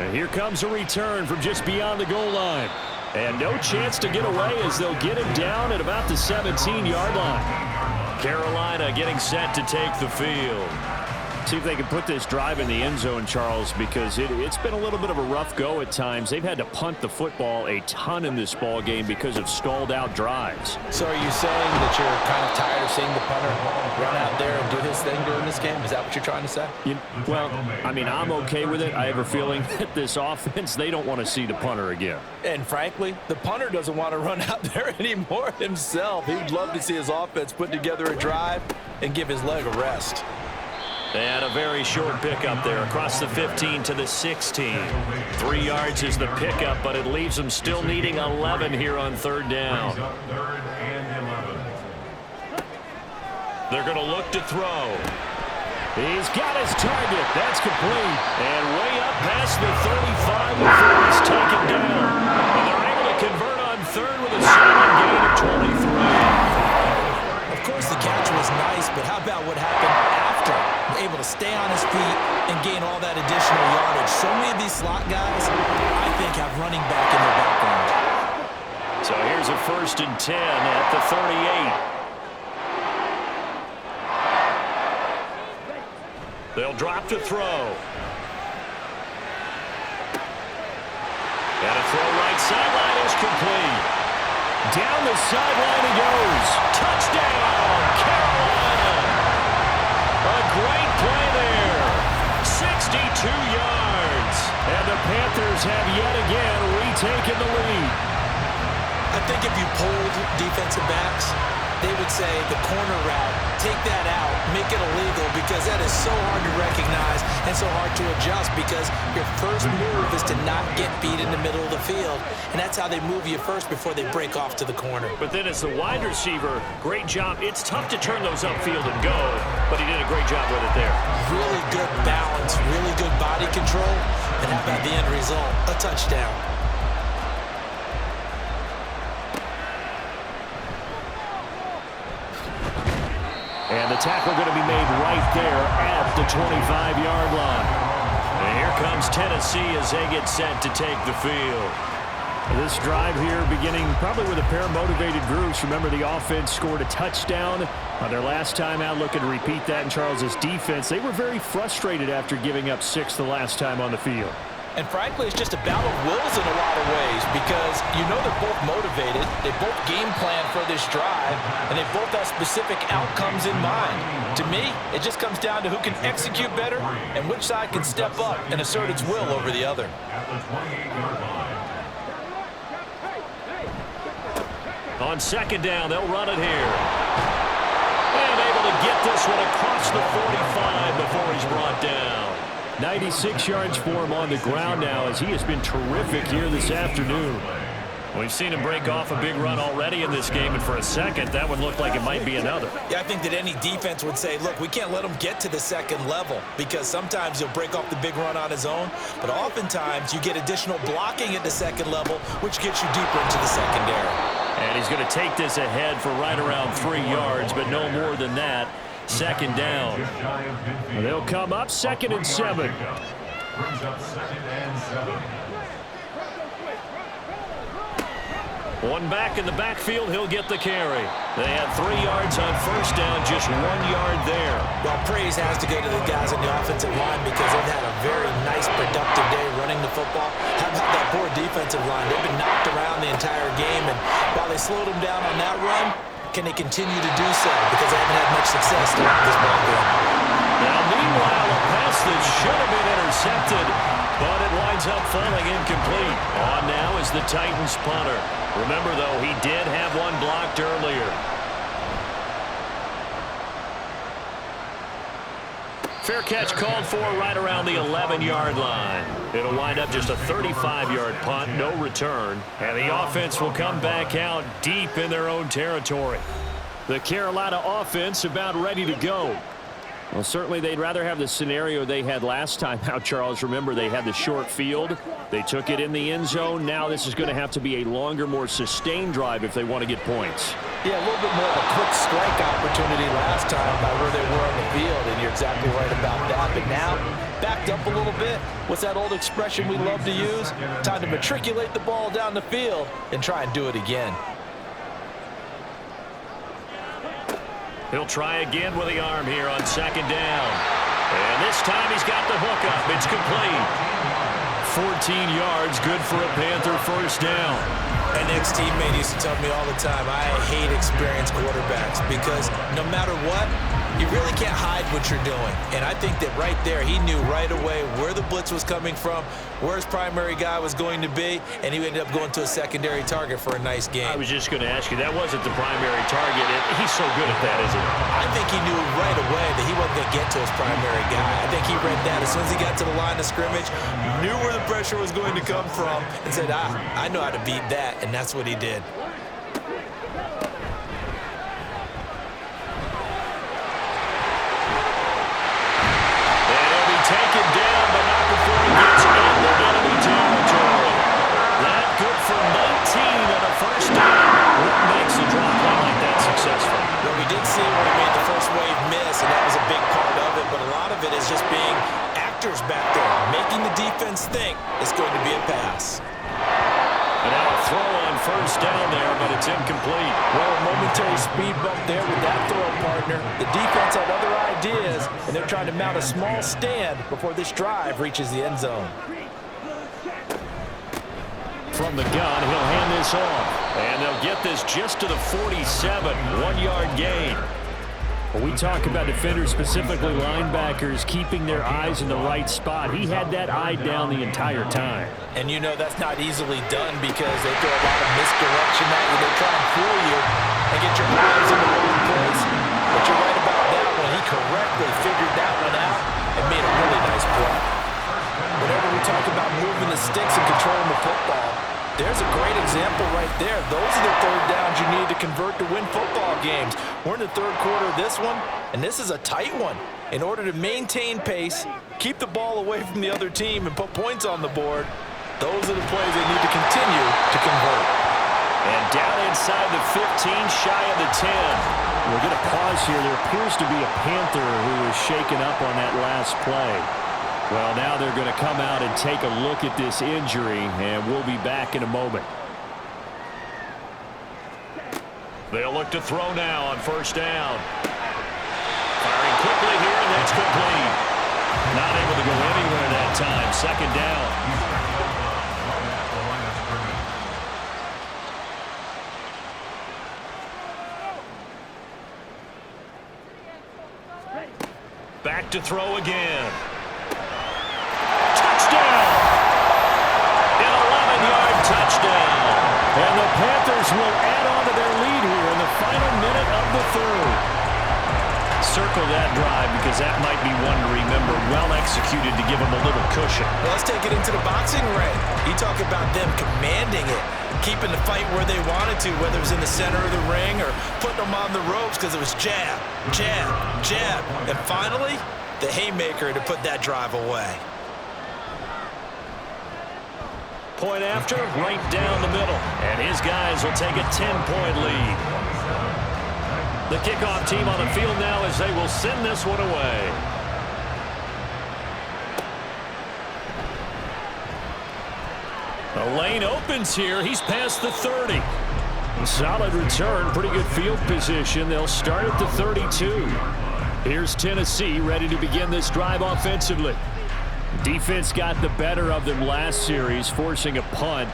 [SPEAKER 6] And here comes a return from just beyond the goal line. And no chance to get away as they'll get him down at about the 17-yard line.
[SPEAKER 2] Carolina getting set to take the field.
[SPEAKER 6] See if they can put this drive in the end zone, Charles, because it's been a little bit of a rough go at times. They've had to punt the football a ton in this ball game because of stalled-out drives.
[SPEAKER 3] So are you saying that you're kind of tired of seeing the punter run out there and do his thing during this game? Is that what you're trying to say?
[SPEAKER 6] Well, I mean, I'm okay with it. I have a feeling that this offense, they don't want to see the punter again.
[SPEAKER 3] And frankly, the punter doesn't want to run out there anymore himself. He'd love to see his offense put together a drive and give his leg a rest.
[SPEAKER 2] And a very short pickup there across the 15 to the 16. 3 yards is the pickup, but it leaves them still needing 11 here on third down. They're going to look to throw.
[SPEAKER 6] He's got his target. That's complete. And way up past the 35 before he's taken down. And they're able to convert on third with a solid gain of 23.
[SPEAKER 4] Of course, the catch was nice, but how about what happened after? Able to stay on his feet and gain all that additional yardage. So many of these slot guys, I think, have running back in their background.
[SPEAKER 2] So here's a 1st and 10 at the 38. They'll drop to throw. And a throw right sideline is complete.
[SPEAKER 6] Down the sideline he goes.
[SPEAKER 2] Touchdown, Carolina. A great play there. 62 yards.
[SPEAKER 6] And the Panthers have yet again retaken the lead.
[SPEAKER 4] I think if you polled defensive backs, they would say the corner route, take that out, make it illegal, because that is so hard to recognize and so hard to adjust, because your first move is to not get beat in the middle of the field, and that's how they move you first before they break off to the corner.
[SPEAKER 2] But then as the wide receiver, great job. It's tough to turn those upfield and go, but he did a great job with it there.
[SPEAKER 4] Really good balance, really good body control, and how about the end result? A touchdown.
[SPEAKER 6] And the tackle going to be made right there at the 25-yard line.
[SPEAKER 2] And here comes Tennessee as they get set to take the field.
[SPEAKER 6] This drive here beginning probably with a pair of motivated groups. Remember, the offense scored a touchdown on their last time out. Looking to repeat that in Charles's defense. They were very frustrated after giving up 6 the last time on the field.
[SPEAKER 3] And frankly, it's just a battle of wills in a lot of ways, because you know they're both motivated, they both game plan for this drive, and they both have specific outcomes in mind. To me, it just comes down to who can execute better and which side can step up and assert its will over the other.
[SPEAKER 2] On 2nd down, they'll run it here. And able to get this one across the 45 before he's brought down.
[SPEAKER 6] 96 yards for him on the ground now, as he has been terrific here this afternoon.
[SPEAKER 2] We've seen him break off a big run already in this game, and for a second, that one looked like it might be another.
[SPEAKER 4] Yeah, I think that any defense would say, look, we can't let him get to the second level, because sometimes he'll break off the big run on his own, but oftentimes you get additional blocking at the second level, which gets you deeper into the secondary.
[SPEAKER 2] And he's going to take this ahead for right around 3 yards, but no more than that. 2nd down.
[SPEAKER 6] They'll come up 2nd and 7.
[SPEAKER 7] Brings up 2nd and 7.
[SPEAKER 2] One back in the backfield, he'll get the carry. They had 3 yards on 1st down, just 1 yard there.
[SPEAKER 4] Well, praise has to go to the guys on the offensive line, because they've had a very nice, productive day running the football. How about that poor defensive line? They've been knocked around the entire game, and while they slowed them down on that run, can they continue to do so? Because they haven't had much success throughout this ball game.
[SPEAKER 2] Now, meanwhile, a pass that should have been intercepted, but it winds up falling incomplete. On now is the Titans punter. Remember, though, he did have one blocked earlier. Fair catch called for right around the 11-yard line. It'll wind up just a 35-yard punt, no return. And the offense will come back out deep in their own territory.
[SPEAKER 6] The Carolina offense about ready to go. Well, certainly they'd rather have the scenario they had last time out, Charles. Remember, they had the short field. They took it in the end zone. Now this is going to have to be a longer, more sustained drive if they want to get points.
[SPEAKER 3] Yeah, a little bit more of a quick strike opportunity last time by where they were on the field, and you're exactly right about that. But now, backed up a little bit. What's that old expression we love to use? Time to matriculate the ball down the field and try and do it again.
[SPEAKER 2] He'll try again with the arm here on 2nd down. And this time he's got the hook up. It's complete. 14 yards, good for a Panther first down.
[SPEAKER 4] An ex-teammate used to tell me all the time, I hate experienced quarterbacks because no matter what, you really can't hide what you're doing. And I think that right there, he knew right away where the blitz was coming from, where his primary guy was going to be, and he ended up going to a secondary target for a nice game.
[SPEAKER 2] I was just going to ask you, that wasn't the primary target. He's so good at that, isn't he?
[SPEAKER 4] I think he knew right away that he wasn't going to get to his primary guy. I think he read that as soon as he got to the line of scrimmage, knew where the pressure was going to come from, and said, I know how to beat that, and that's what he did.
[SPEAKER 2] Taken down, but not before he gets into enemy territory. That good for 19 on a first down. What makes a drop play like that successful?
[SPEAKER 4] Well, we did see when he made the first wave miss, and that was a big part of it, but a lot of it is just being actors back there, making the defense think it's going to be a pass.
[SPEAKER 2] And now a throw on first down there, but it's incomplete.
[SPEAKER 3] Well, a momentary speed bump there with that throw, partner. The defense had other ideas, and they're trying to mount a small stand before this drive reaches the end zone.
[SPEAKER 2] From the gun, he'll hand this off. And they'll get this just to the 47, 1-yard gain.
[SPEAKER 6] When we talk about defenders, specifically linebackers, keeping their eyes in the right spot, he had that eye down the entire time.
[SPEAKER 4] And you know that's not easily done because they throw a lot of misdirection at you. They try and fool you and get your eyes in the wrong place. But you're right about that one. He correctly figured that one out and made a really nice play. Whenever we talk about moving the sticks and controlling the football, there's a great example right there. Those are the third downs you need to convert to win football games. We're in the third quarter of this one, and this is a tight one. In order to maintain pace, keep the ball away from the other team, and put points on the board, those are the plays they need to continue to convert.
[SPEAKER 2] And down inside the 15, shy of the 10.
[SPEAKER 6] We're going to pause here. There appears to be a Panther who was shaken up on that last play. Well, now they're going to come out and take a look at this injury, and we'll be back in a moment.
[SPEAKER 2] They'll look to throw now on first down. Firing quickly here, and that's complete. Not able to go anywhere that time. Second down. Back to throw again. Touchdown! An 11-yard touchdown.
[SPEAKER 6] And the Panthers will add on to their lead here in the final minute of the third.
[SPEAKER 2] Circle that drive because that might be one to remember. Well executed to give them a little cushion.
[SPEAKER 4] Well, let's take it into the boxing ring. You talk about them commanding it, keeping the fight where they wanted to, whether it was in the center of the ring or putting them on the ropes because it was jab, jab, jab. And finally, the haymaker to put that drive away.
[SPEAKER 2] Point after, right down the middle. And his guys will take a 10-point lead. The kickoff team on the field now as they will send this one away. The lane opens here. He's past the 30.
[SPEAKER 6] Solid return, pretty good field position. They'll start at the 32. Here's Tennessee ready to begin this drive offensively. Defense got the better of them last series, forcing a punt.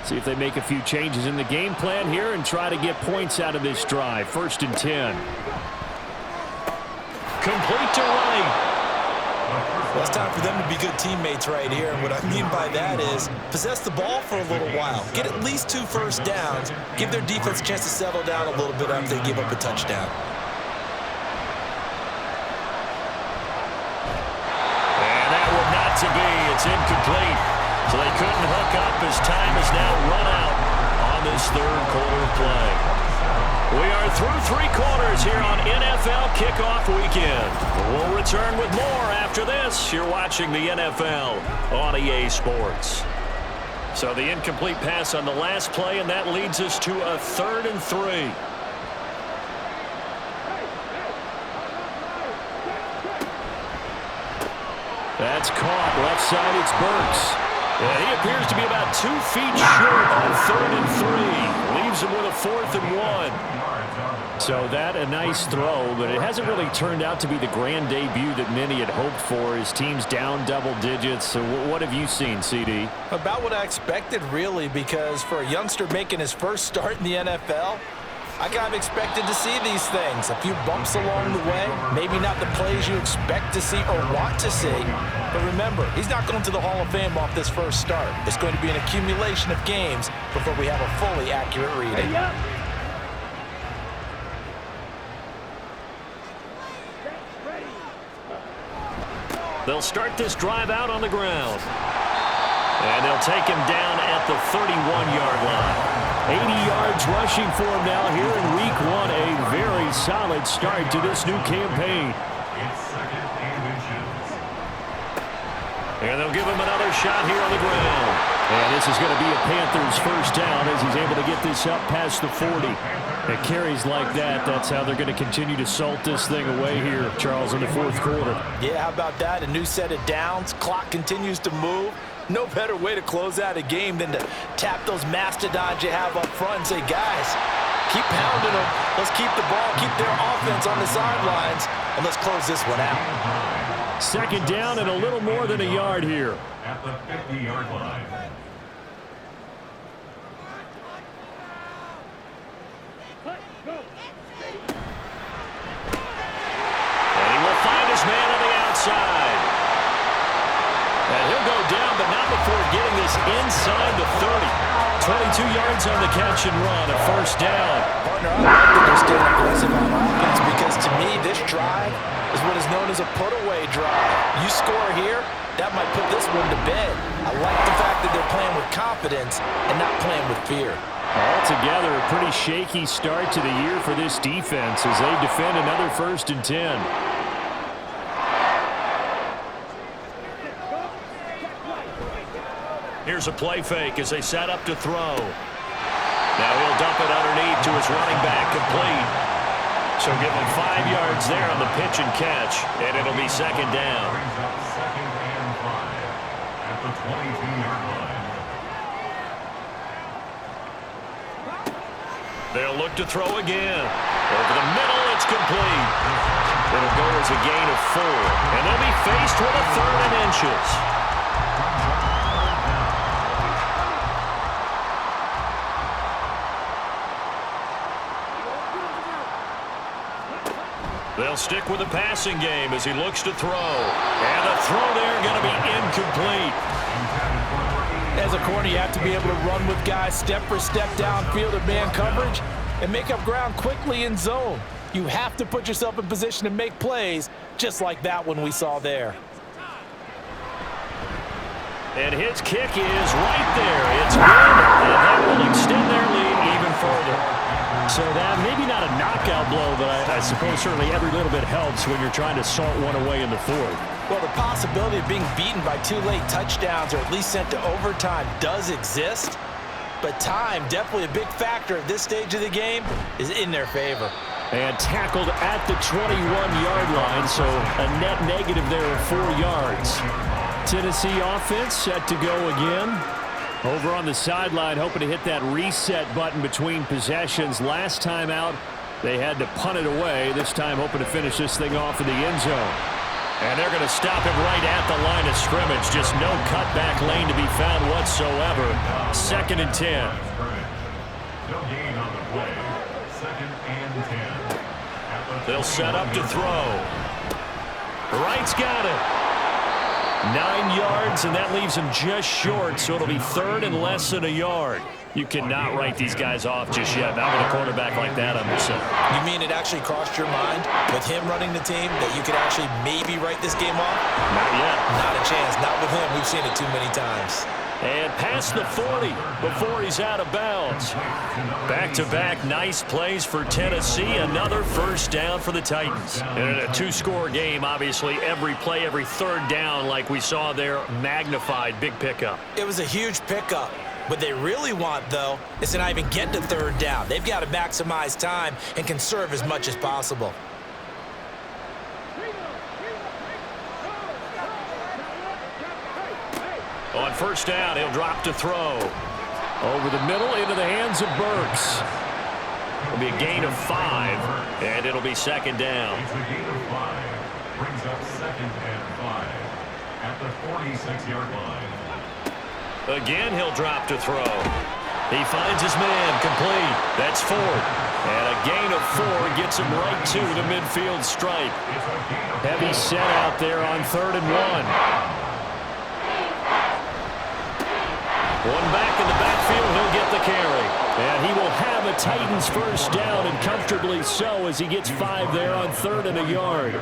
[SPEAKER 6] See if they make a few changes in the game plan here and try to get points out of this drive. 1st and 10.
[SPEAKER 2] Complete to right.
[SPEAKER 4] Well, it's time for them to be good teammates right here. And what I mean by that is possess the ball for a little while. Get at least 2 first downs. Give their defense a chance to settle down a little bit after they give up a touchdown.
[SPEAKER 2] And that one not to be. It's incomplete. So they couldn't hook up as time is now run out on this third quarter of play. We are through 3 quarters here on NFL Kickoff Weekend. We'll return with more after this. You're watching the NFL on EA Sports. So the incomplete pass on the last play, and that leads us to a 3rd and 3.
[SPEAKER 6] That's caught. Left side, it's Burks.
[SPEAKER 2] And he appears to be about 2 feet short on 3rd and 3. Leaves him with a 4th and 1. So that a nice throw, but it hasn't really turned out to be the grand debut that many had hoped for. His team's down double digits. So what have you seen, CD?
[SPEAKER 4] About what I expected, really, because for a youngster making his first start in the NFL, I kind of expected to see these things. A few bumps along the way, maybe not the plays you expect to see or want to see. But remember, he's not going to the Hall of Fame off this first start. It's going to be an accumulation of games before we have a fully accurate reading.
[SPEAKER 2] They'll start this drive out on the ground. And they'll take him down at the 31-yard line. 80 yards rushing for him now here in Week 1. A very solid start to this new campaign.
[SPEAKER 7] It's 2nd and inches.
[SPEAKER 2] And they'll give him another shot here on the ground. And this is going to be a Panthers first down as he's able to get this up past the 40. It carries like that. That's how they're going to continue to salt this thing away here, Charles, in the 4th quarter.
[SPEAKER 4] Yeah, how about that? A new set of downs. Clock continues to move. No better way to close out a game than to tap those mastodons you have up front and say, guys, keep pounding them. Let's keep the ball, keep their offense on the sidelines, and let's close this one out.
[SPEAKER 2] 2nd down and a little more than a yard here.
[SPEAKER 7] At the 50-yard line.
[SPEAKER 2] And he will find his man on the outside. And he'll go down, but not before getting this inside the 30. 22 yards on the catch and run, a first down.
[SPEAKER 4] Partner, I like that they're staying aggressive on offense because to me, this drive is what is known as a put-away drive. You score here, that might put this one to bed. I like the fact that they're playing with confidence and not playing with fear.
[SPEAKER 2] Altogether, a pretty shaky start to the year for this defense as they defend another 1st and 10. Here's a play fake as they set up to throw. Now he'll dump it underneath to his running back, complete. So give him 5 yards there on the pitch and catch, and it'll be 2nd down.
[SPEAKER 7] Brings up 2nd and 5 at the 22-yard line.
[SPEAKER 2] They'll look to throw again. Over the middle, it's complete. It'll go as a gain of 4, and they'll be faced with a 3rd and inches. They'll stick with the passing game as he looks to throw. And the throw there going to be incomplete.
[SPEAKER 4] As a corner, you have to be able to run with guys step for step downfield of man coverage and make up ground quickly in zone. You have to put yourself in position to make plays just like that one we saw there.
[SPEAKER 2] And his kick is right there. It's good, and that will extend their lead even further. So that maybe not a knockout blow, but I suppose certainly every little bit helps when you're trying to salt one away in the 4th.
[SPEAKER 4] Well, the possibility of being beaten by 2 late touchdowns or at least sent to overtime does exist, but time, definitely a big factor at this stage of the game, is in their favor.
[SPEAKER 2] And tackled at the 21-yard line, so a net negative there of 4 yards. Tennessee offense set to go again. Over on the sideline, hoping to hit that reset button between possessions. Last time out, they had to punt it away. This time, hoping to finish this thing off in the end zone. And they're going to stop him right at the line of scrimmage. Just no cutback lane to be found whatsoever. 2nd and 10.
[SPEAKER 7] No gain on the play. 2nd and 10.
[SPEAKER 2] They'll set up to throw. Wright's got it. 9 yards, and that leaves him just short, so it'll be 3rd and less than a yard. You cannot write these guys off just yet, not with a quarterback like that under center.
[SPEAKER 4] You mean it actually crossed your mind with him running the team that you could actually maybe write this game off?
[SPEAKER 2] Not yet.
[SPEAKER 4] Not a chance. Not with him. We've seen it too many times.
[SPEAKER 2] And past the 40 before he's out of bounds. Back-to-back nice plays for Tennessee. Another first down for the Titans. And in a 2-score game, obviously, every play, every 3rd down, like we saw there, magnified. Big pickup.
[SPEAKER 4] It was a huge pickup. What they really want, though, is to not even get to 3rd down. They've got to maximize time and conserve as much as possible.
[SPEAKER 2] On first down, he'll drop to throw. Over the middle into the hands of Burks. It'll be a gain of 5, and it'll be second down.
[SPEAKER 7] It's a gain of 5. Brings up 2nd and 5 at the 46-yard line.
[SPEAKER 2] Again, he'll drop to throw. He finds his man, complete. That's Ford. And a gain of 4 gets him right to the midfield stripe. Heavy set out there on 3rd and 1. One back in the backfield, he'll get the carry. And he will have a Titans first down, and comfortably so, as he gets 5 there on 3rd and a yard.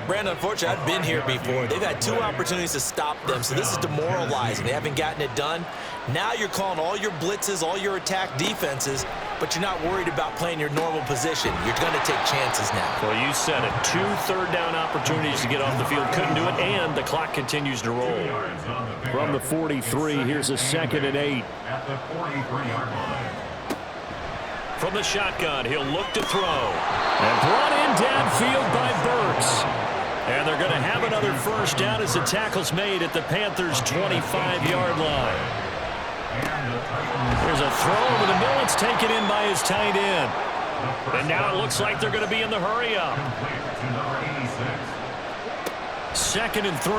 [SPEAKER 4] Brandon, unfortunately, I've been here before. They've had 2 opportunities to stop them, so this is demoralizing. They haven't gotten it done. Now you're calling all your blitzes, all your attack defenses, but you're not worried about playing your normal position. You're going to take chances now.
[SPEAKER 2] Well, you said it. 2 third-down opportunities to get off the field. Couldn't do it, and the clock continues to roll.
[SPEAKER 6] From the 43, here's a 2nd and 8.
[SPEAKER 7] At the 43-yard line.
[SPEAKER 2] From the shotgun, he'll look to throw. And brought in downfield by Burks. And they're going to have another first down as the tackle's made at the Panthers' 25-yard line. There's a throw over the middle. It's taken in by his tight end. And now it looks like they're going to be in the hurry-up. 2nd and 3.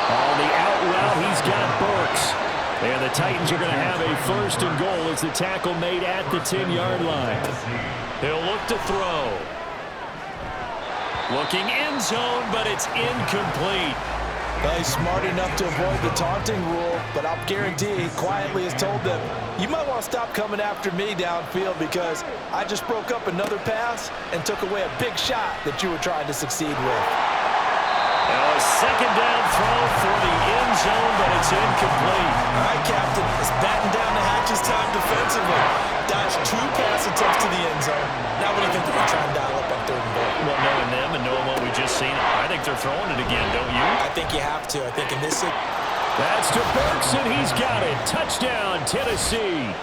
[SPEAKER 2] On the out route, he's got Burks. And the Titans are going to have a 1st and goal as the tackle made at the 10-yard line. He'll look to throw. Looking end zone, but it's incomplete.
[SPEAKER 3] Well, he's smart enough to avoid the taunting rule, but I'll guarantee he quietly has told them, you might want to stop coming after me downfield because I just broke up another pass and took away a big shot that you were trying to succeed with.
[SPEAKER 2] Now a 2nd down throw for the end zone, but it's incomplete.
[SPEAKER 4] All right, Captain, it's batten down the hatches time defensively. Dodged 2 pass attempts to the end zone. Now what do you think they're trying to dial up on 3rd and goal?
[SPEAKER 2] Well, knowing them and knowing what we just seen, I think they're throwing it again, don't you?
[SPEAKER 4] I think you have to. I think in this...
[SPEAKER 6] That's to Burks, and he's got it. Touchdown, Tennessee.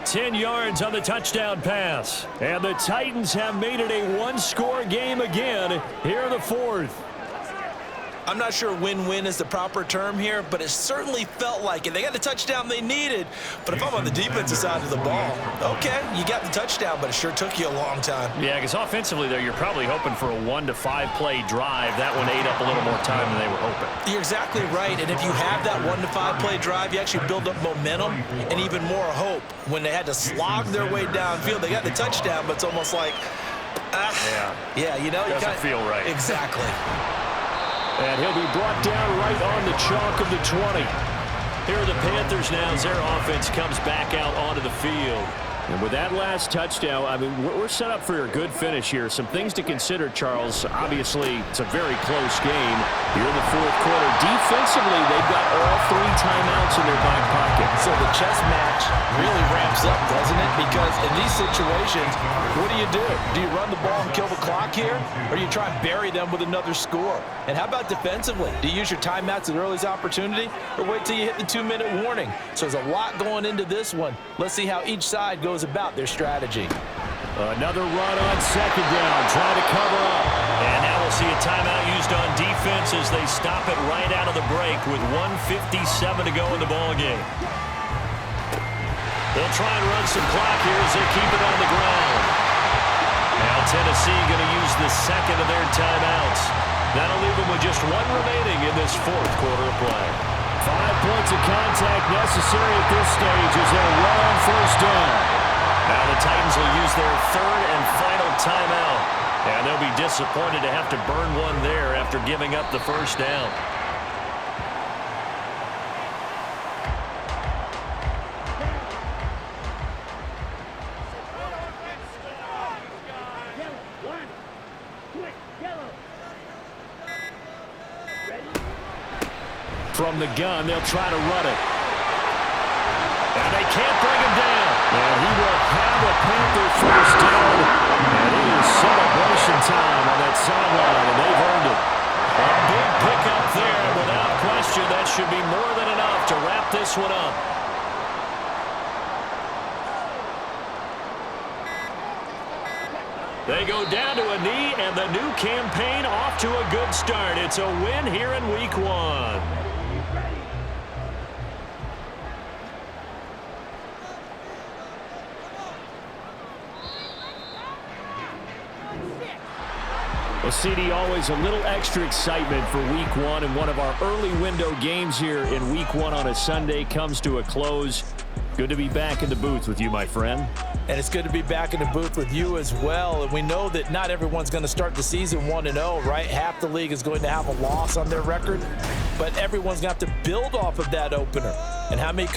[SPEAKER 6] 10 yards on the touchdown pass. And the Titans have made it a 1-score game again here in the 4th.
[SPEAKER 4] I'm not sure win-win is the proper term here, but it certainly felt like it. They got the touchdown they needed, but if I'm on the defensive side of the ball, okay, you got the touchdown, but it sure took you a long time.
[SPEAKER 2] Yeah, because offensively there, you're probably hoping for a 1 to 5 play drive. That one ate up a little more time than they were hoping.
[SPEAKER 4] You're exactly right, and if you have that 1 to 5 play drive, you actually build up momentum and even more hope. When they had to slog their way downfield, they got the touchdown, but it's almost like, yeah, you know,
[SPEAKER 2] doesn't feel right.
[SPEAKER 4] Exactly.
[SPEAKER 6] And he'll be brought down right on the chalk of the 20.
[SPEAKER 2] Here are the Panthers now as their offense comes back out onto the field.
[SPEAKER 6] And with that last touchdown, I mean, we're set up for a good finish here. Some things to consider, Charles. Obviously, it's a very close game here in the 4th quarter. Defensively, they've got all 3 timeouts in their back pocket.
[SPEAKER 3] So the chess match really ramps up, doesn't it? Because in these situations, what do? Do you run the ball and kill the clock here? Or do you try and bury them with another score? And how about defensively? Do you use your timeouts at earliest opportunity? Or wait till you hit the 2-minute warning? So there's a lot going into this one. Let's see how each side goes about their strategy.
[SPEAKER 6] Another run on 2nd down, trying to cover up.
[SPEAKER 2] And now we'll see a timeout used on defense as they stop it right out of the break with 1:57 to go in the ballgame. They'll try and run some clock here as they keep it on the ground. Now Tennessee going to use the 2nd of their timeouts. That'll leave them with just 1 remaining in this 4th quarter of play.
[SPEAKER 6] 5 points of contact necessary at this stage as they run on first down.
[SPEAKER 2] Now the Titans will use their 3rd and final timeout. And they'll be disappointed to have to burn one there after giving up the first down.
[SPEAKER 6] From the gun, they'll try to run it. And they can't bring him down. And he will have a Panther first down. And it is celebration time on that sideline, and they've earned it.
[SPEAKER 2] A big pickup there, and without question, that should be more than enough to wrap this one up. They go down to a knee, and the new campaign off to a good start. It's a win here in Week 1.
[SPEAKER 6] Well, CD, always a little extra excitement for Week 1, and one of our early window games here in Week 1 on a Sunday comes to a close. Good to be back in the booth with you, my friend.
[SPEAKER 3] And it's good to be back in the booth with you as well. And we know that not everyone's going to start the season 1-0, right? Half the league is going to have a loss on their record, but everyone's going to have to build off of that opener. And how many